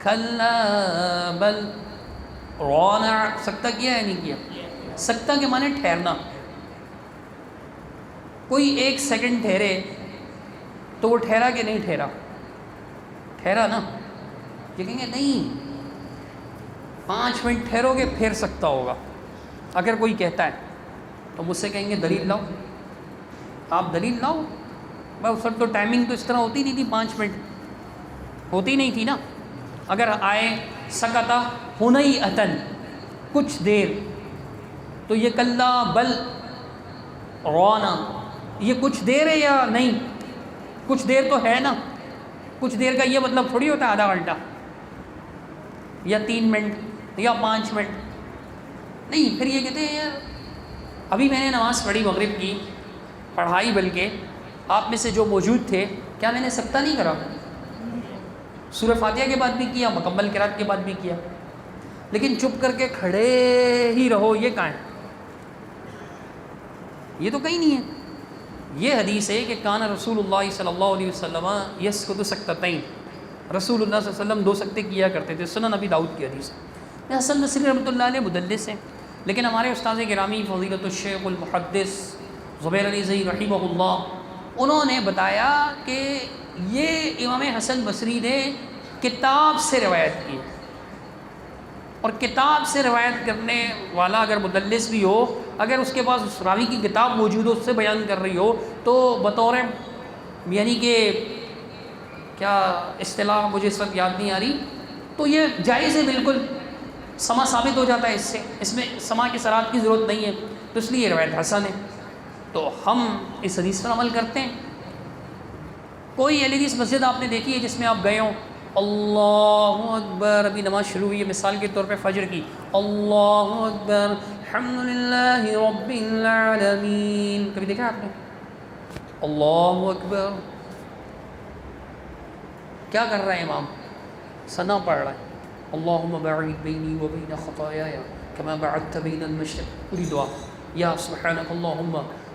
کلا بل ران، سکتہ کیا یا نہیں کیا؟ سکتہ کے معنی ٹھہرنا. کوئی 1 سیکنڈ ٹھہرے تو وہ ٹھہرا کہ نہیں ٹھہرا؟ ٹھہرا نا. یہ کہیں گے نہیں 5 منٹ ٹھہرو گے پھر سکتہ ہوگا. اگر کوئی کہتا ہے تو مجھ سے کہیں گے دلیل لاؤ. آپ دلیل لاؤ. بھائی اس وقت تو ٹائمنگ تو اس طرح ہوتی نہیں تھی، 5 منٹ ہوتی نہیں تھی نا. اگر آئے سکتا ہنئی اتن کچھ دیر، تو یہ کلا بل رونا یہ کچھ دیر ہے یا نہیں؟ کچھ دیر تو ہے نا. کچھ دیر کا یہ مطلب تھوڑی ہوتا ہے آدھا گھنٹہ یا 3 منٹ یا 5 منٹ. نہیں، پھر یہ کہتے ہیں یار ابھی میں نے نماز پڑھی مغرب کی، پڑھائی بلکہ آپ میں سے جو موجود تھے، کیا میں نے سکتہ نہیں کرا؟ سورہ فاتحہ کے بعد بھی کیا، مکمل قرات کے بعد بھی کیا. لیکن چپ کر کے کھڑے ہی رہو، یہ کہاں ہے؟ یہ تو کہیں نہیں ہے. یہ حدیث ہے کہ کان رسول اللہ صلی اللہ علیہ وسلم یسکت سکتتین، رسول اللہ صلی اللہ علیہ وسلم 2 سکتے کیا کرتے تھے. سنن ابی داؤد کی حدیث ہے. حسن بصری رحمۃ اللہ علیہ مدلس ہیں، لیکن ہمارے استاد گرامی فضیلت الشیخ المحدث زبیر علی زئی رحمہ اللہ، انہوں نے بتایا کہ یہ امام حسن بصری نے کتاب سے روایت کی، اور کتاب سے روایت کرنے والا اگر مدلس بھی ہو، اگر اس کے پاس اس راوی کی کتاب موجود ہو، اس سے بیان کر رہی ہو، تو بطور یعنی کہ کیا اصطلاح مجھے اس وقت یاد نہیں آ رہی، تو یہ جائز ہے، بالکل سما ثابت ہو جاتا ہے اس سے. اس میں سما کی صراحت کی ضرورت نہیں ہے، تو اس لیے یہ روایت حسن ہے. تو ہم اس حدیث پر عمل کرتے ہیں. کوئی حدیث مسجد آپ نے دیکھی ہے جس میں آپ گئے ہوں اللہ اکبر، ابھی نماز شروع ہوئی ہے مثال کے طور پہ فجر کی، اللہ اکبر الحمدللہ رب العالمین، کبھی دیکھا آپ نے؟ اللہ اکبر. کیا کر رہا ہے امام؟ ثنا پڑھ رہا ہے. اللہم باعد بینی و بین خطایایا کما بعدت بین المشرق، پوری دعا. یا سبحانک اللہم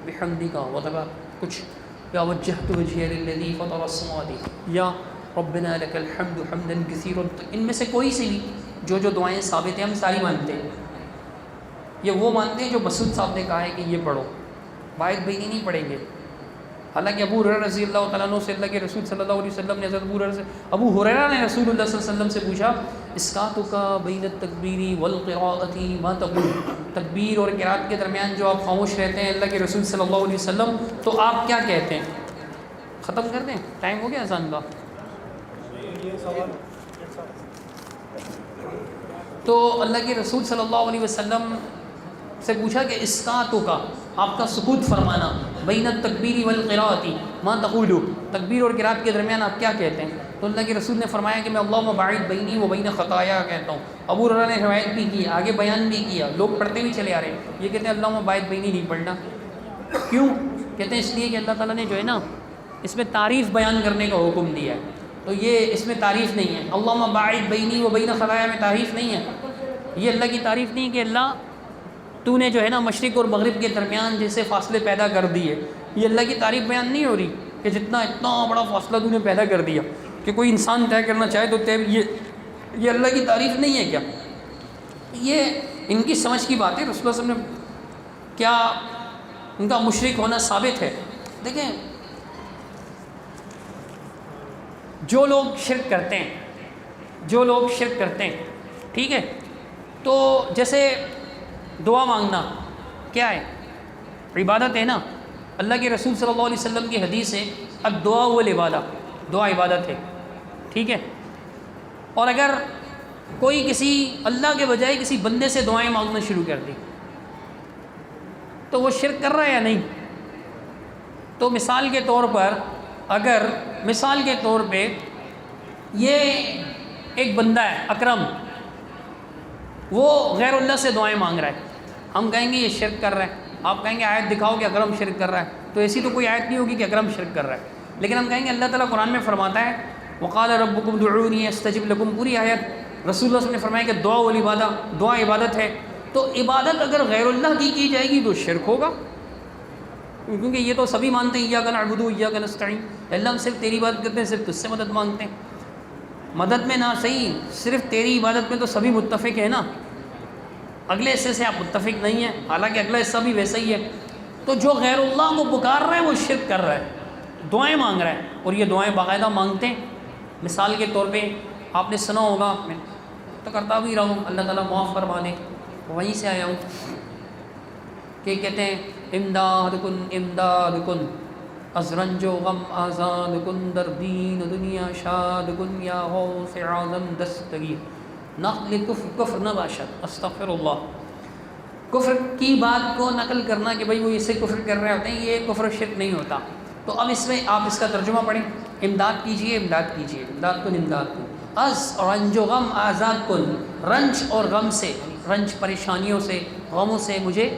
بحمدک وتبارک کچھ، یا وجہت وجہی للذی فطر السماوات، یا ربنا لک الحمد حمدا کثیرا. ان میں سے کوئی سی بھی جو دعائیں ثابت ہیں ہم ساری مانتے ہیں. یہ وہ مانتے ہیں جو مسعود صاحب نے کہا ہے کہ یہ پڑھو، باعد بینی نہیں پڑھیں گے. حالانکہ ابو ہریرہ رضی اللہ تعالیٰ عنہ سے اللہ کے رسول صلی اللہ علیہ وسلم نے حضرت ابو ہریرہ نے رسول اللہ صلی اللہ علیہ وسلم سے پوچھا اسکاتک بین التکبیر والقراءۃ ما تقول، تکبیر اور قرات کے درمیان جو آپ خاموش رہتے ہیں اللہ کے رسول صلی اللہ علیہ وسلم، تو آپ کیا کہتے ہیں؟ ختم کر دیں، ٹائم ہو گیا اذان کا. تو اللہ کے رسول صلی اللہ علیہ وسلم سے پوچھا کہ اسکاتک، آپ کا سکوت فرمانا، بین التکبیر والقراءۃ ما تقول، تکبیر اور قرات کے درمیان آپ کیا کہتے ہیں؟ تو اللہ کے رسول نے فرمایا کہ میں اللہم باعد بینی و بین خطایا کہتا ہوں۔ ابو ہریرہ نے روایت بھی کی، آگے بیان بھی کیا، لوگ پڑھتے بھی چلے آ رہے ہیں، یہ کہتے ہیں اللہم باعد بینی نہیں پڑھنا۔ کیوں؟ کہتے ہیں اس لیے کہ اللہ تعالیٰ نے جو ہے نا اس میں تعریف بیان کرنے کا حکم دیا ہے، تو یہ اس میں تعریف نہیں ہے۔ اللہم باعد بینی و بین خطایا میں تعریف نہیں ہے، یہ اللہ کی تعریف نہیں کہ اللہ تو نے جو ہے نا مشرق اور مغرب کے درمیان جیسے فاصلے پیدا کر دیے، یہ اللہ کی تعریف بیان نہیں ہو رہی کہ اتنا بڑا فاصلہ تو نے پیدا کر دیا کہ کوئی انسان طے کرنا چاہے تو طے، یہ اللہ کی تعریف نہیں ہے کیا؟ یہ ان کی سمجھ کی بات ہے۔ رسول اللہ صلی اللہ علیہ وسلم نے کیا ان کا مشرک ہونا ثابت ہے؟ دیکھیں جو لوگ شرک کرتے ہیں ٹھیک ہے، تو جیسے دعا مانگنا کیا ہے؟ عبادت ہے نا۔ اللہ کے رسول صلی اللہ علیہ وسلم کی حدیث ہے الدعاء والعبادہ، دعا عبادت ہے ٹھیک ہے۔ اور اگر کوئی کسی اللہ کے بجائے کسی بندے سے دعائیں مانگنا شروع کر دی تو وہ شرک کر رہا ہے یا نہیں؟ تو مثال کے طور پہ یہ ایک بندہ ہے اکرم، وہ غیر اللہ سے دعائیں مانگ رہا ہے، ہم کہیں گے یہ شرک کر رہا ہے۔ آپ کہیں گے آیت دکھاؤ کہ اکرم شرک کر رہا ہے، تو ایسی تو کوئی آیت نہیں ہوگی کہ اکرم شرک کر رہا ہے، لیکن ہم کہیں گے اللہ تعالیٰ قرآن میں فرماتا ہے وقال ربکم ادعونی استجب لکم، پوری آیت رسول اللہ صلی اللہ علیہ وسلم نے فرمایا کہ دعا والعبادہ، دعا عبادت ہے، تو عبادت اگر غیر اللہ کی جائے گی تو شرک ہوگا، کیونکہ یہ تو سبھی مانتے ہیں ایاک نعبد و ایاک نستعین، اللہ ہم صرف تیری عبادت کرتے ہیں، صرف تجھ سے مدد مانگتے ہیں۔ مدد میں نہ صحیح، صرف تیری عبادت میں تو سبھی متفق ہیں نا، اگلے حصے سے آپ متفق نہیں ہیں، حالانکہ اگلا حصہ بھی ویسا ہی ہے۔ تو جو غیر اللہ کو پکار رہا ہے وہ شرک کر رہا ہے، دعائیں مانگ رہا ہے، اور یہ دعائیں باقاعدہ مانگتے ہیں۔ مثال کے طور پہ آپ نے سنا ہوگا، میں تو کرتا بھی رہا ہوں، اللہ تعالیٰ معاف فرما دے، وہیں سے آیا ہوں، کہ کہتے ہیں امداد کن امداد کن، از رنج و غم آزاد کن، در دین و دنیا شاد کن، یا غوث اعظم دستگیر، نقل کفر نباشد، استغفر اللہ۔ کفر کی بات کو نقل کرنا کہ بھئی وہ اسے کفر کر رہے ہوتے ہیں، یہ کفر شرک نہیں ہوتا۔ تو اب اس میں آپ اس کا ترجمہ پڑھیں، امداد کیجئے امداد کیجئے، امداد کن امداد کن، از رنج و غم آزاد کن، رنج اور غم سے، رنج پریشانیوں سے، غموں سے مجھے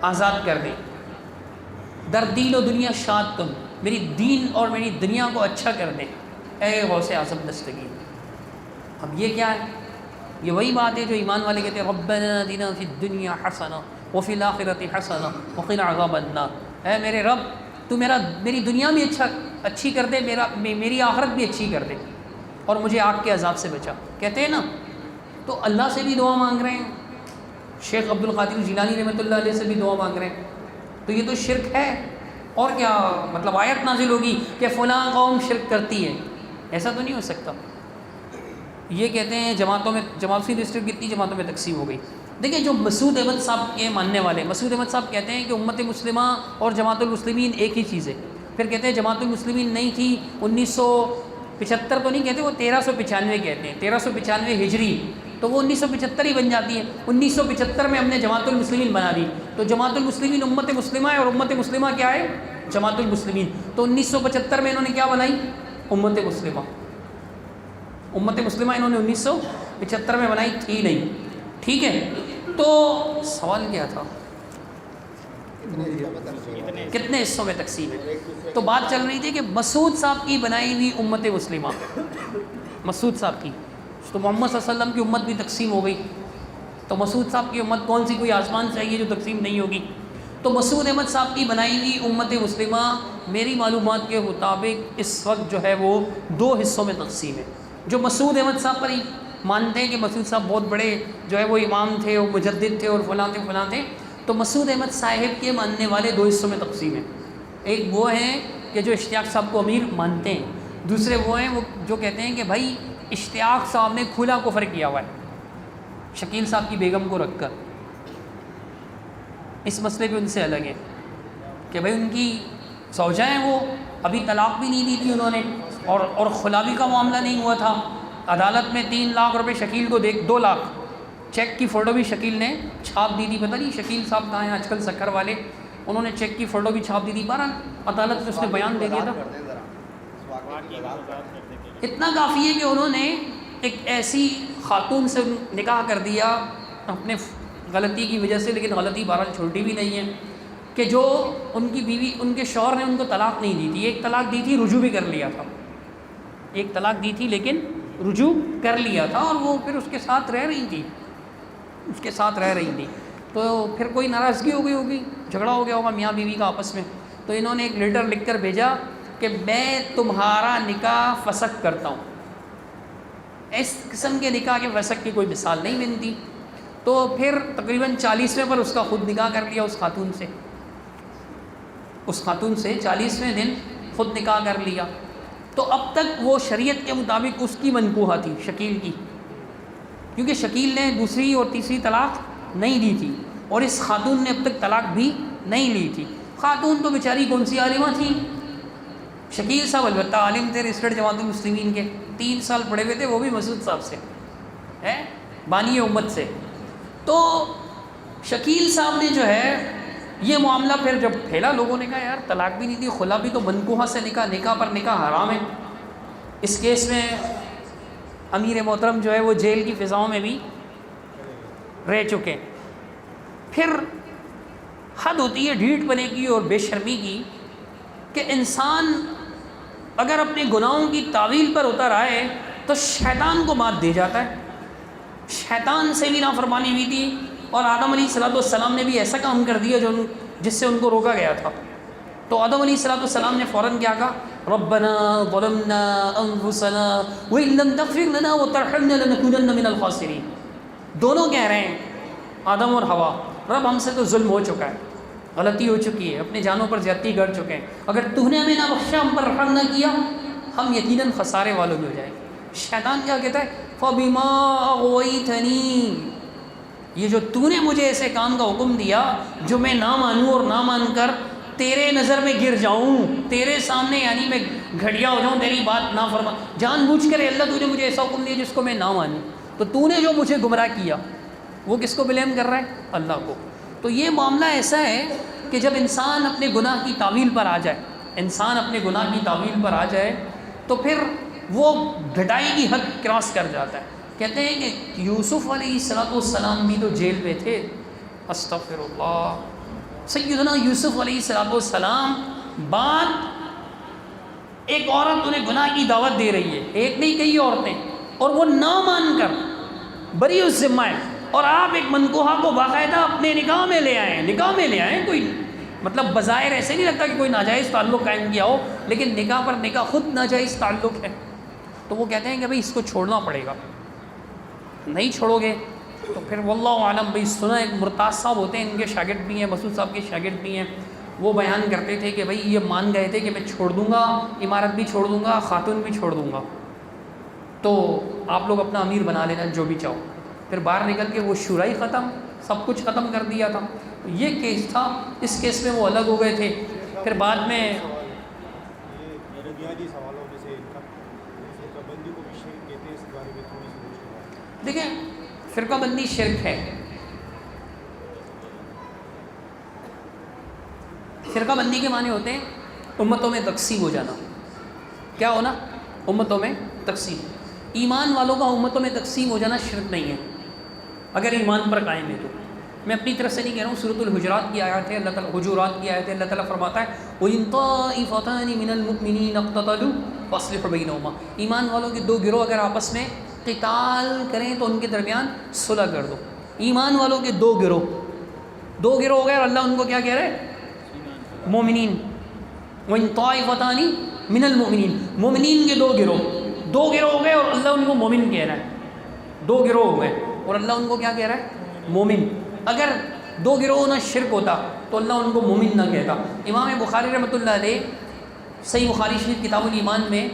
آزاد کر دیں، در دین و دنیا شاد کن، میری دین اور میری دنیا کو اچھا کر دیں، اے غوث اعظم دستگیر۔ اب یہ کیا ہے؟ یہ وہی بات ہے جو ایمان والے کہتے ہیں ربنا آتنا فی الدنیا حسنہ وفی الآخرۃ حسنہ وقنا عذاب النار، اے میرے رب تو میری دنیا بھی اچھی کر دے، میری آخرت بھی اچھی کر دے، اور مجھے آگ کے عذاب سے بچا، کہتے ہیں نا۔ تو اللہ سے بھی دعا مانگ رہے ہیں، شیخ عبد القادر جیلانی رحمۃ اللہ علیہ سے بھی دعا مانگ رہے ہیں، تو یہ تو شرک ہے۔ اور کیا مطلب آیت نازل ہوگی کہ فلاں قوم شرک کرتی ہے؟ ایسا تو نہیں ہو سکتا۔ یہ کہتے ہیں جماعتی ڈسٹرکٹ کتنی جماعتوں میں تقسیم ہو گئی۔ دیکھیں جو مسعود احمد صاحب کے ماننے والے، مسعود احمد صاحب کہتے ہیں کہ امت مسلمہ اور جماعت المسلمین ایک ہی چیز ہے، پھر کہتے ہیں جماعت المسلمین نہیں تھی 1975 تو نہیں کہتے، وہ 1395 کہتے ہیں، 1395 ہجری، تو وہ 1975 ہی بن جاتی ہے۔ 1975 میں ہم نے جماعت المسلمین بنا دی، تو جماعت المسلمین امت مسلمہ ہے، اور امت مسلمہ کیا ہے؟ جماعت المسلمین۔ تو 1975 میں انہوں نے کیا بنائی؟ امت مسلمہ۔ امت مسلمہ انہوں نے 1975 میں بنائی تھی نہیں، ٹھیک ہے۔ تو سوال کیا تھا؟ کتنے حصوں میں تقسیم ہے؟ تو بات چل رہی تھی کہ مسعود صاحب کی بنائی ہوئی امت مسلمہ، مسعود صاحب کی، تو محمد صلی اللہ علیہ وسلم کی امت بھی تقسیم ہو گئی، تو مسعود صاحب کی امت کون سی؟ کوئی آسمان سے آئی ہے جو تقسیم نہیں ہوگی؟ تو مسعود احمد صاحب کی بنائی ہوئی امت مسلمہ میری معلومات کے مطابق اس وقت جو ہے وہ 2 حصوں میں تقسیم ہے۔ جو مسعود احمد صاحب پر ہی مانتے ہیں کہ مسعود صاحب بہت بڑے جو ہے وہ امام تھے، وہ مجدد تھے، اور فلاں تھے، تو مسعود احمد صاحب کے ماننے والے 2 حصوں میں تقسیم ہیں۔ ایک وہ ہیں کہ جو اشتیاق صاحب کو امیر مانتے ہیں، دوسرے وہ ہیں وہ جو کہتے ہیں کہ بھائی اشتیاق صاحب نے کھلا کفر کیا ہوا ہے شکیل صاحب کی بیگم کو رکھ کر۔ اس مسئلے پہ ان سے الگ ہے کہ بھائی ان کی زوجہ ہیں، وہ ابھی طلاق بھی نہیں دی تھی انہوں نے، اور خلا بھی کا معاملہ نہیں ہوا تھا، عدالت میں 3 لاکھ روپے شکیل کو 2 لاکھ چیک کی فوٹو بھی شکیل نے چھاپ دی تھی، پتہ نہیں شکیل صاحب کہاں ہیں آج کل سکھر والے، انہوں نے چیک کی فوٹو بھی چھاپ دی تھی، بہرحال عدالت میں اس نے بیان دے دیا تھا۔ اتنا کافی ہے کہ انہوں نے ایک ایسی خاتون سے نکاح کر دیا اپنے غلطی کی وجہ سے، لیکن غلطی بہرحال چھوٹی بھی نہیں ہے، کہ جو ان کی بیوی، ان کے شوہر نے ان کو طلاق نہیں دی تھی، ایک طلاق دی تھی، رجوع بھی کر لیا تھا، ایک طلاق دی تھی لیکن رجوع کر لیا تھا، اور وہ پھر اس کے ساتھ رہ رہی تھی، اس کے ساتھ رہ رہی تھی، تو پھر کوئی ناراضگی ہو گئی ہوگی، جھگڑا ہو گیا ہوگا میاں بیوی کا آپس میں، تو انہوں نے ایک لیٹر لکھ کر بھیجا کہ میں تمہارا نکاح فسخ کرتا ہوں۔ اس قسم کے نکاح کے فسخ کی کوئی مثال نہیں بنتی، تو پھر تقریباً 40ویں پر اس کا خود نکاح کر لیا اس خاتون سے، اس خاتون سے 40ویں دن خود نکاح کر لیا۔ تو اب تک وہ شریعت کے مطابق اس کی منکوحہ تھی، شکیل کی، کیونکہ شکیل نے دوسری اور تیسری طلاق نہیں دی تھی، اور اس خاتون نے اب تک طلاق بھی نہیں لی تھی۔ خاتون تو بیچاری کون سی عالمہ تھی، شکیل صاحب البتہ عالم تھے، ریسٹرڈ جماعت المسلمین کے 3 سال پڑھے ہوئے تھے، وہ بھی مسعود صاحب سے، بانی امت سے۔ تو شکیل صاحب نے جو ہے یہ معاملہ پھر جب پھیلا، لوگوں نے کہا یار طلاق بھی نہیں دی، خلا بھی، تو منکوحہ سے نکاح، نکاح پر نکاح حرام ہے۔ اس کیس میں امیر محترم جو ہے وہ جیل کی فضاؤں میں بھی رہ چکے۔ پھر حد ہوتی ہے ڈھیٹ پنے کی اور بے شرمی کی، کہ انسان اگر اپنے گناہوں کی تعویل پر اتر آئے تو شیطان کو مات دے جاتا ہے۔ شیطان سے بھی نافرمانی ہوئی تھی، اور آدم علیہ السلام نے بھی ایسا کام کر دیا جس سے ان کو روکا گیا تھا۔ تو آدم علیہ السلام نے فوراً کیا کہا، ربنا ظلمنا انفسنا وان لم تغفر لنا وترحمنا لنكونن من الخاسرین۔ دونوں کہہ رہے ہیں، آدم اور حوا، رب ہم سے تو ظلم ہو چکا ہے، غلطی ہو چکی ہے، اپنے جانوں پر زیادتی کر چکے ہیں، اگر تو نے ہمیں نہ بخشا، ہم پر رحم نہ کیا، ہم یقیناً خسارے والوں میں ہو جائیں گے۔ شیطان کیا کہتا ہے، فَبِمَا أَغْوَيْتَنِي، یہ جو تو نے مجھے ایسے کام کا حکم دیا جو میں نہ مانوں اور نہ مان کر تیرے نظر میں گر جاؤں، تیرے سامنے یعنی میں گھٹیا ہو جاؤں، تیری بات نہ فرما، جان بوجھ کر اللہ تو نے مجھے ایسا حکم دیا جس کو میں نہ مانوں، تو تو نے جو مجھے گمراہ کیا، وہ کس کو بلیم کر رہا ہے، اللہ کو۔ تو یہ معاملہ ایسا ہے کہ جب انسان اپنے گناہ کی تعویل پر آ جائے، انسان اپنے گناہ کی تعویل پر آ جائے تو پھر وہ ڈھٹائی کی حد کراس کر جاتا ہے۔ کہتے ہیں کہ یوسف علیہ السلام بھی تو جیل میں تھے، استغفر اللہ، سیدنا یوسف علیہ السلام، بات ایک عورت انہیں گناہ کی دعوت دے رہی ہے، ایک نہیں کئی عورتیں، اور وہ نہ مان کر بری اس ذمہ ہے، اور آپ ایک منکوحہ کو باقاعدہ اپنے نکاح میں لے آئیں، کوئی مطلب بظاہر ایسے نہیں لگتا کہ کوئی ناجائز تعلق قائم کیا ہو، لیکن نکاح پر نکاح خود ناجائز تعلق ہے۔ تو وہ کہتے ہیں کہ بھئی اس کو چھوڑنا پڑے گا، نہیں چھوڑو گے تو پھر واللہ عالم۔ بھئی سنا ایک مرتاض صاحب ہوتے ہیں، ان کے شاگرد بھی ہیں، مسعود صاحب کے شاگرد بھی ہیں، وہ بیان کرتے تھے کہ بھئی یہ مان گئے تھے کہ میں چھوڑ دوں گا، عمارت بھی چھوڑ دوں گا، خاتون بھی چھوڑ دوں گا، تو آپ لوگ اپنا امیر بنا لینا جو بھی چاہو۔ پھر باہر نکل کے وہ شورا ختم، سب کچھ ختم کر دیا تھا۔ یہ کیس تھا، اس کیس میں وہ الگ ہو گئے تھے۔ پھر بعد میں دیکھیں فرقہ بندی شرک ہے، فرقہ بندی کے معنی ہوتے ہیں امتوں میں تقسیم ہو جانا۔ کیا ہونا؟ امتوں میں تقسیم۔ ایمان والوں کا امتوں میں تقسیم ہو جانا شرک نہیں ہے اگر ایمان پر قائم ہے تو۔ میں اپنی طرف سے نہیں کہہ رہا ہوں، سورۃ الحجرات کی آیات ہے، اللہ تعالیٰ حجرات کی آیت ہے، اللہ تعالیٰ فرماتا ہے وَإِن طَائِفَتَانِ مِنَ الْمُؤْمِنِينَ اقْتَتَلُوا فَأَصْلِحُوا بَيْنَهُمَا، ایمان والوں کے دو گروہ اگر آپس میں قتال کریں تو ان کے درمیان صلح کر دو۔ ایمان والوں کے دو گروہ ہو گئے، اور اللہ ان کو کیا کہہ رہا ہے؟ مومنین۔ وَإِن طَائِفَتَانِ مِنَ الْمُؤْمِنِينَ، مومنین کے دو گروہ ہو گئے، اور اللہ ان کو مومن کہہ رہا ہے۔ دو گروہ ہو گئے اور اللہ ان کو کیا کہہ رہا ہے؟ مومن۔ اگر دو گروہ ہونا شرک ہوتا تو اللہ ان کو مومن نہ کہتا۔ امام بخاری رحمۃ اللہ علیہ صحیح بخاری شریف کتاب الایمان میں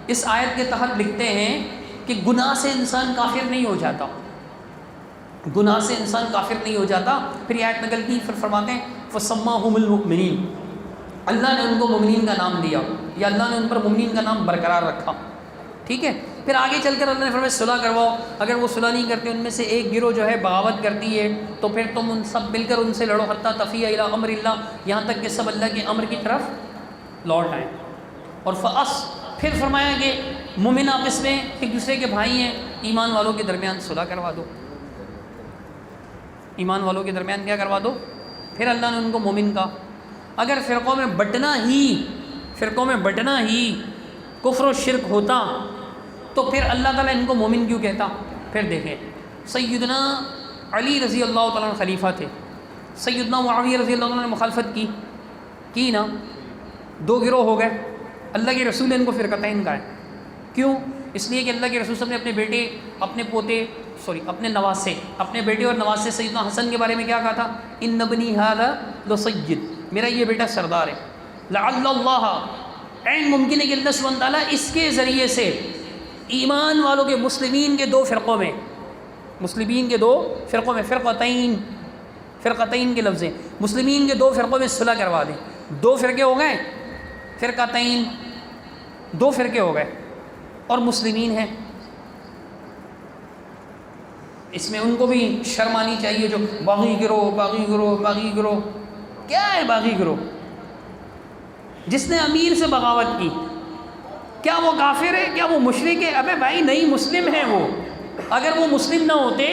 اس آیت کے تحت لکھتے ہیں کہ گناہ سے انسان کافر نہیں ہو جاتا، گناہ سے انسان کافر نہیں ہو جاتا۔ پھر یہ آیت نقل کی، پھر فرماتے ہیں فَسَمَّاهُمُ الْمُؤْمِنِينَ، اللہ نے ان کو مومنین کا نام دیا، یا اللہ نے ان پر مومنین کا نام برقرار رکھا۔ ٹھیک ہے، پھر آگے چل کر اللہ نے فرمایا صلح کرواؤ. اگر وہ صلح نہیں کرتے، ان میں سے ایک گروہ جو ہے بغاوت کرتی ہے، تو پھر تم ان سب مل کر ان سے لڑو حتیٰ تفیء الی امر اللہ، یہاں تک کہ سب اللہ کے امر کی طرف لوٹ آئیں. اور پھر فرمایا کہ مومن آپس میں ایک دوسرے کے بھائی ہیں، ایمان والوں کے درمیان صلح کروا دو. ایمان والوں کے درمیان کیا کروا دو؟ پھر اللہ نے ان کو مومن کہا. اگر فرقوں میں بٹنا ہی کفر و شرک ہوتا تو پھر اللہ تعالیٰ ان کو مومن کیوں کہتا؟ پھر دیکھیں، سیدنا علی رضی اللہ تعالیٰ عنہ خلیفہ تھے، سیدنا معاویہ رضی اللہ عنہ نے مخالفت کی نا، 2 گروہ ہو گئے. اللہ کے رسول نے ان کو فرقتین کہا ہے. کیوں؟ اس لیے کہ اللہ کے رسول صلی اللہ علیہ وسلم نے اپنے بیٹے، اپنے بیٹے اور نواسے سیدنا حسن کے بارے میں کیا کہا تھا؟ ان ابنی ھذا لسید، میرا یہ بیٹا سردار ہے. لعل اللہ، عین ممکن ہے کہ اللہ سبحانہ تعالیٰ اس کے ذریعے سے ایمان والوں کے مسلمین کے 2 فرقوں میں، فرقتین کے لفظ ہیں، مسلمین کے 2 فرقوں میں صلح کروا دیں. 2 فرقے ہو گئے، فرقتین 2 فرقے ہو گئے، اور مسلمین ہیں. اس میں ان کو بھی شرم آنی چاہیے جو باغی گروہ. کیا ہے باغی گروہ؟ جس نے امیر سے بغاوت کی، کیا وہ کافر ہے؟ کیا وہ مشرک ہے؟ ابے بھائی نہیں، مسلم ہیں وہ. اگر وہ مسلم نہ ہوتے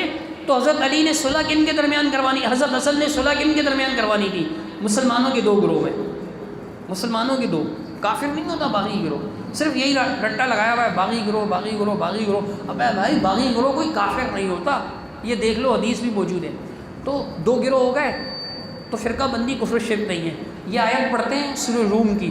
تو حضرت علی نے صلح کن کے درمیان کروانی، حضرت حسن نے صلح کن کے درمیان کروانی تھی؟ مسلمانوں کے 2 گروہ ہیں، مسلمانوں کے 2. کافر نہیں ہوتا باغی گروہ، صرف یہی رٹا لگایا ہوا ہے باغی گروہ. ابے بھائی باغی گروہ کوئی کافر نہیں ہوتا، یہ دیکھ لو، حدیث بھی موجود ہے. تو 2 گروہ ہو گئے، تو فرقہ بندی کفر شرک نہیں ہے. یہ آیت پڑھتے ہیں سورہ روم کی،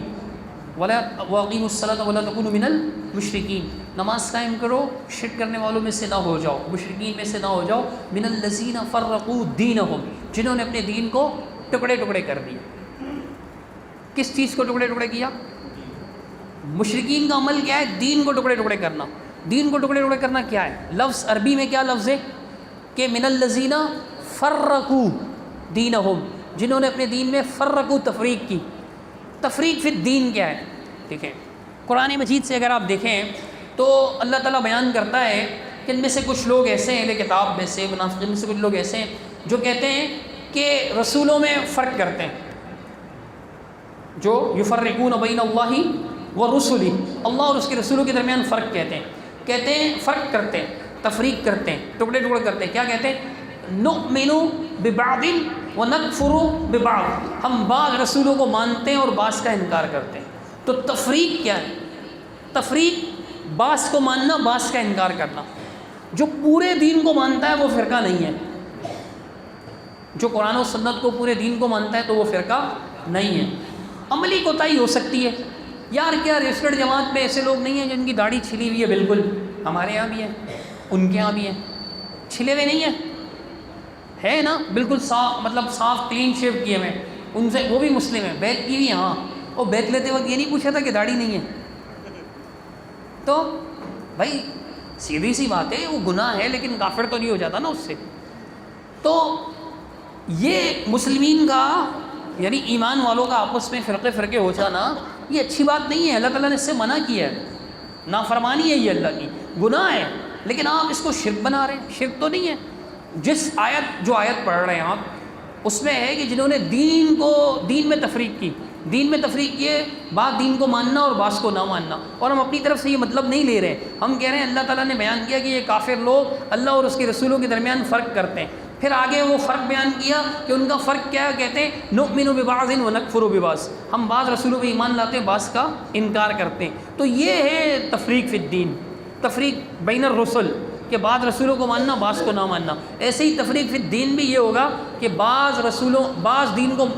وَأَقِيمُوا الصَّلَاةَ وَلَا تَكُونُوا مِنَ الْمُشْرِكِينَ، نماز قائم کرو، شرک کرنے والوں میں سے نہ ہو جاؤ، مشرکین میں سے نہ ہو جاؤ. مِنَ الَّذِينَ فَرَّقُوا دِينَهُمْ، جنہوں نے اپنے دین کو ٹکڑے کر دیا. کس چیز کو ٹکڑے کیا؟ مشرکین کا عمل کیا ہے؟ دین کو ٹکڑے کرنا. دین کو ٹکڑے کرنا کیا ہے؟ لفظ عربی میں کیا لفظ ہے کہ من الذین فرقوا دینہم، جنہوں نے اپنے دین میں فرقوا، تفریق کی. تفریق فی الدین کیا ہے؟ دیکھیں قرآن مجید سے اگر آپ دیکھیں تو اللہ تعالیٰ بیان کرتا ہے کہ ان میں سے کچھ لوگ ایسے ہیں، اہل کتاب میں سے، منافقین میں سے کچھ لوگ ایسے ہیں جو کہتے ہیں کہ رسولوں میں فرق کرتے ہیں، جو یفرقون بین اللہ ورسلہ، اللہ اور اس کے رسولوں کے درمیان فرق کہتے ہیں فرق کرتے ہیں، تفریق کرتے ہیں، ٹکڑے کرتے ہیں. کیا کہتے ہیں؟ نؤمن ببعض ونکفر ببعض، ہم بعض رسولوں کو مانتے ہیں اور بعض کا انکار کرتے ہیں. تو تفریق کیا ہے؟ تفریق بعض کو ماننا، بعض کا انکار کرنا. جو پورے دین کو مانتا ہے وہ فرقہ نہیں ہے، جو قرآن و سنت کو پورے دین کو مانتا ہے تو وہ فرقہ نہیں ہے. عملی کوتاہی ہو سکتی ہے. یار کیا ریسٹرڈ جماعت میں ایسے لوگ نہیں ہیں جن کی داڑھی چھلی ہوئی ہے؟ بالکل، ہمارے یہاں بھی ہے، ان کے یہاں بھی ہے، چھلے ہوئے نہیں ہیں، ہے نا، بالکل صاف، مطلب صاف کلین شیو کیے ہوئے. ان سے وہ بھی مسلم ہیں، بیت کی بھی. ہاں، وہ بیت لیتے وقت یہ نہیں پوچھا تھا کہ داڑھی نہیں ہے. تو بھائی سیدھی سی بات ہے، وہ گناہ ہے لیکن کافر تو نہیں ہو جاتا نا اس سے. تو یہ مسلمین کا، یعنی ایمان والوں کا آپس میں فرقے ہو جانا یہ اچھی بات نہیں ہے. اللہ تعالیٰ نے اس سے منع کیا ہے، نافرمانی ہے یہ اللہ کی، گناہ ہے. لیکن آپ اس کو شرک بنا رہے ہیں. شرک تو نہیں ہے. جو آیت پڑھ رہے ہیں آپ، اس میں ہے کہ جنہوں نے دین میں تفریق کی، دین میں تفریق کیے، بعض دین کو ماننا اور بعض کو نہ ماننا. اور ہم اپنی طرف سے یہ مطلب نہیں لے رہے، ہم کہہ رہے ہیں اللہ تعالیٰ نے بیان کیا کہ یہ کافر لوگ اللہ اور اس کے رسولوں کے درمیان فرق کرتے ہیں. پھر آگے وہ فرق بیان کیا کہ ان کا فرق کیا ہے. کہتے ہیں نؤمن ببعض ونکفر ببعض، ہم بعض رسولوں پہ ایمان لاتے ہیں، بعض کا انکار کرتے ہیں. تو یہ ہے تفریق فی الدین، تفریق بین الرسل، کہ بعض رسولوں کو ماننا، بعض کو نہ ماننا. ایسے ہی تفریق فی الدین بھی یہ ہوگا کہ بعض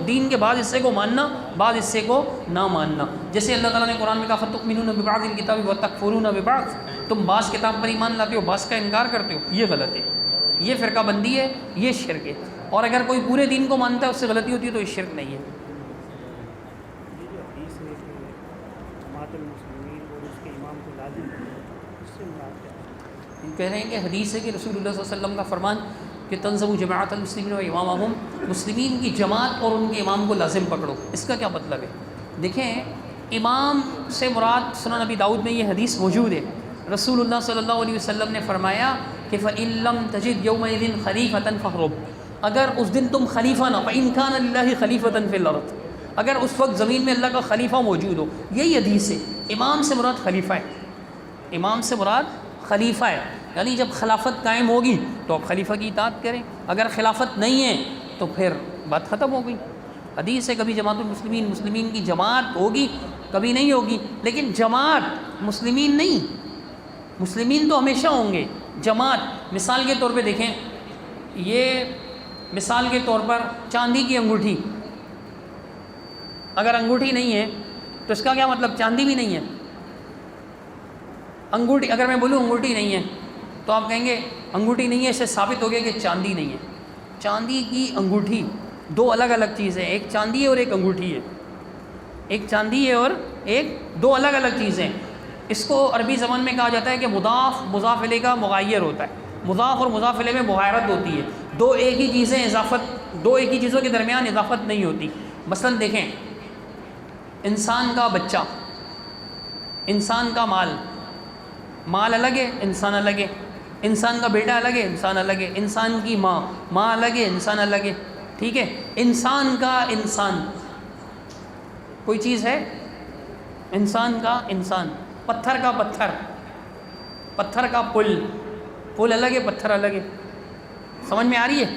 دین کے بعض حصے کو ماننا، بعض حصے کو نہ ماننا. جیسے اللہ تعالیٰ نے قرآن میں کہا فتؤمنون ببعض الکتاب وتکفرون ببعض، تم بعض کتاب پر ایمان لاتے ہو، بعض کا انکار کرتے ہو. یہ غلط ہے، یہ فرقہ بندی ہے، یہ شرک ہے. اور اگر کوئی پورے دین کو مانتا ہے اس سے غلطی ہوتی ہے تو یہ شرک نہیں ہے. کہہ رہے ہیں کہ حدیث ہے کہ رسول اللہ صلی اللہ علیہ وسلم کا فرمان کہ تنزب جماعت المسلمین و امامہم، مسلمین کی جماعت اور ان کے امام کو لازم پکڑو. اس کا کیا مطلب ہے؟ دیکھیں، امام سے مراد سنن نبی داؤد میں یہ حدیث موجود ہے. رسول اللہ صلی اللہ علیہ وسلم نے فرمایا کہ فَإِن لَمْ تَجِدْ يَوْمَئِذٍ خَلِيفَةً فَاخْرُبْ، اگر اس دن تم خلیفہ نہ، فَإِن كَانَ لِلَّهِ خَلِيفَةً فِي الْأَرْضِ، اگر اس وقت زمین میں اللہ کا خلیفہ موجود ہو. یہی حدیث ہے. امام سے مراد خلیفہ ہے، امام سے مراد خلیفہ ہے، یعنی جب خلافت قائم ہوگی تو آپ خلیفہ کی اطاعت کریں، اگر خلافت نہیں ہے تو پھر بات ختم ہو گئی. حدیث ہے کبھی جماعت المسلمین، مسلمین کی جماعت ہوگی، کبھی نہیں ہوگی، لیکن جماعت مسلمین نہیں، مسلمین تو ہمیشہ ہوں گے. جماعت مثال کے طور پہ دیکھیں، یہ مثال کے طور پر چاندی کی انگوٹھی، اگر انگوٹھی نہیں ہے تو اس کا کیا مطلب؟ چاندی بھی نہیں ہے. انگوٹھی، اگر میں بولوں انگوٹھی نہیں ہے تو آپ کہیں گے انگوٹھی نہیں ہے، اس سے ثابت ہو گیا کہ چاندی نہیں ہے. چاندی کی انگوٹھی دو الگ الگ چیزیں، ایک چاندی ہے اور ایک انگوٹھی ہے، ایک چاندی ہے اور ایک، دو الگ الگ چیزیں. اس کو عربی زبان میں کہا جاتا ہے کہ مضاف مضاف الیہ کا مغایر ہوتا ہے. مضاف اور مضاف الیہ میں مغایرت ہوتی ہے، دو ایک ہی چیزیں اضافت، دو ایک ہی چیزوں کے درمیان اضافت نہیں ہوتی. مثلا دیکھیں، انسان کا بچہ، انسان کا مال، مال الگ ہے، انسان الگ ہے. انسان کا بیٹا الگ ہے، انسان الگ ہے. انسان کی ماں، ماں الگ ہے، انسان الگ ہے. ٹھیک ہے. انسان کا انسان، کوئی چیز ہے، انسان کا انسان. پتھر کا پتھر، پتھر کا پل، پل الگ ہے، پتھر الگ ہے. سمجھ میں آ رہی ہے؟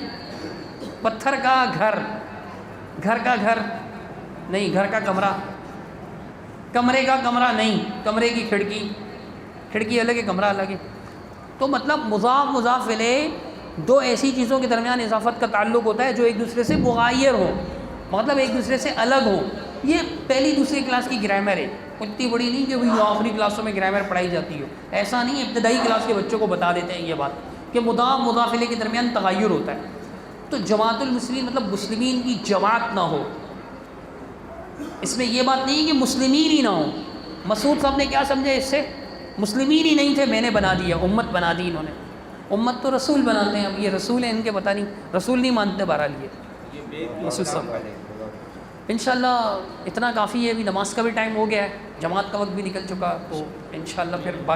پتھر کا گھر، گھر کا گھر نہیں، گھر کا کمرہ، کمرے کا کمرہ نہیں، کمرے کی کھڑکی، کھڑکی الگ ہے، کمرہ الگ ہے. تو مطلب مضاف مضاف الیہ دو ایسی چیزوں کے درمیان اضافت کا تعلق ہوتا ہے جو ایک دوسرے سے مغایر ہو، مطلب ایک دوسرے سے الگ ہو. یہ پہلی دوسری کلاس کی گرامر ہے، اتنی بڑی نہیں کہ بھئی آخری کلاسوں میں گرامر پڑھائی جاتی ہو، ایسا نہیں. ابتدائی کلاس کے بچوں کو بتا دیتے ہیں یہ بات کہ مضاف مضاف الیہ کے درمیان تغیر ہوتا ہے. تو جماعت المسلمین مطلب مسلمین کی جماعت نہ ہو، اس میں یہ بات نہیں کہ مسلمین ہی نہ ہو. مسعود صاحب نے کیا سمجھا اس سے؟ مسلمین ہی نہیں تھے، میں نے بنا دیا، امت بنا دی انہوں نے. امت تو رسول بناتے ہیں، اب یہ رسول ہیں ان کے، پتہ نہیں رسول نہیں مانتے. بہرحال یہ مسعود صاحب انشاءاللہ اتنا کافی ہے. ابھی نماز کا بھی ٹائم ہو گیا ہے، جماعت کا وقت بھی نکل چکا، تو انشاءاللہ پھر باقی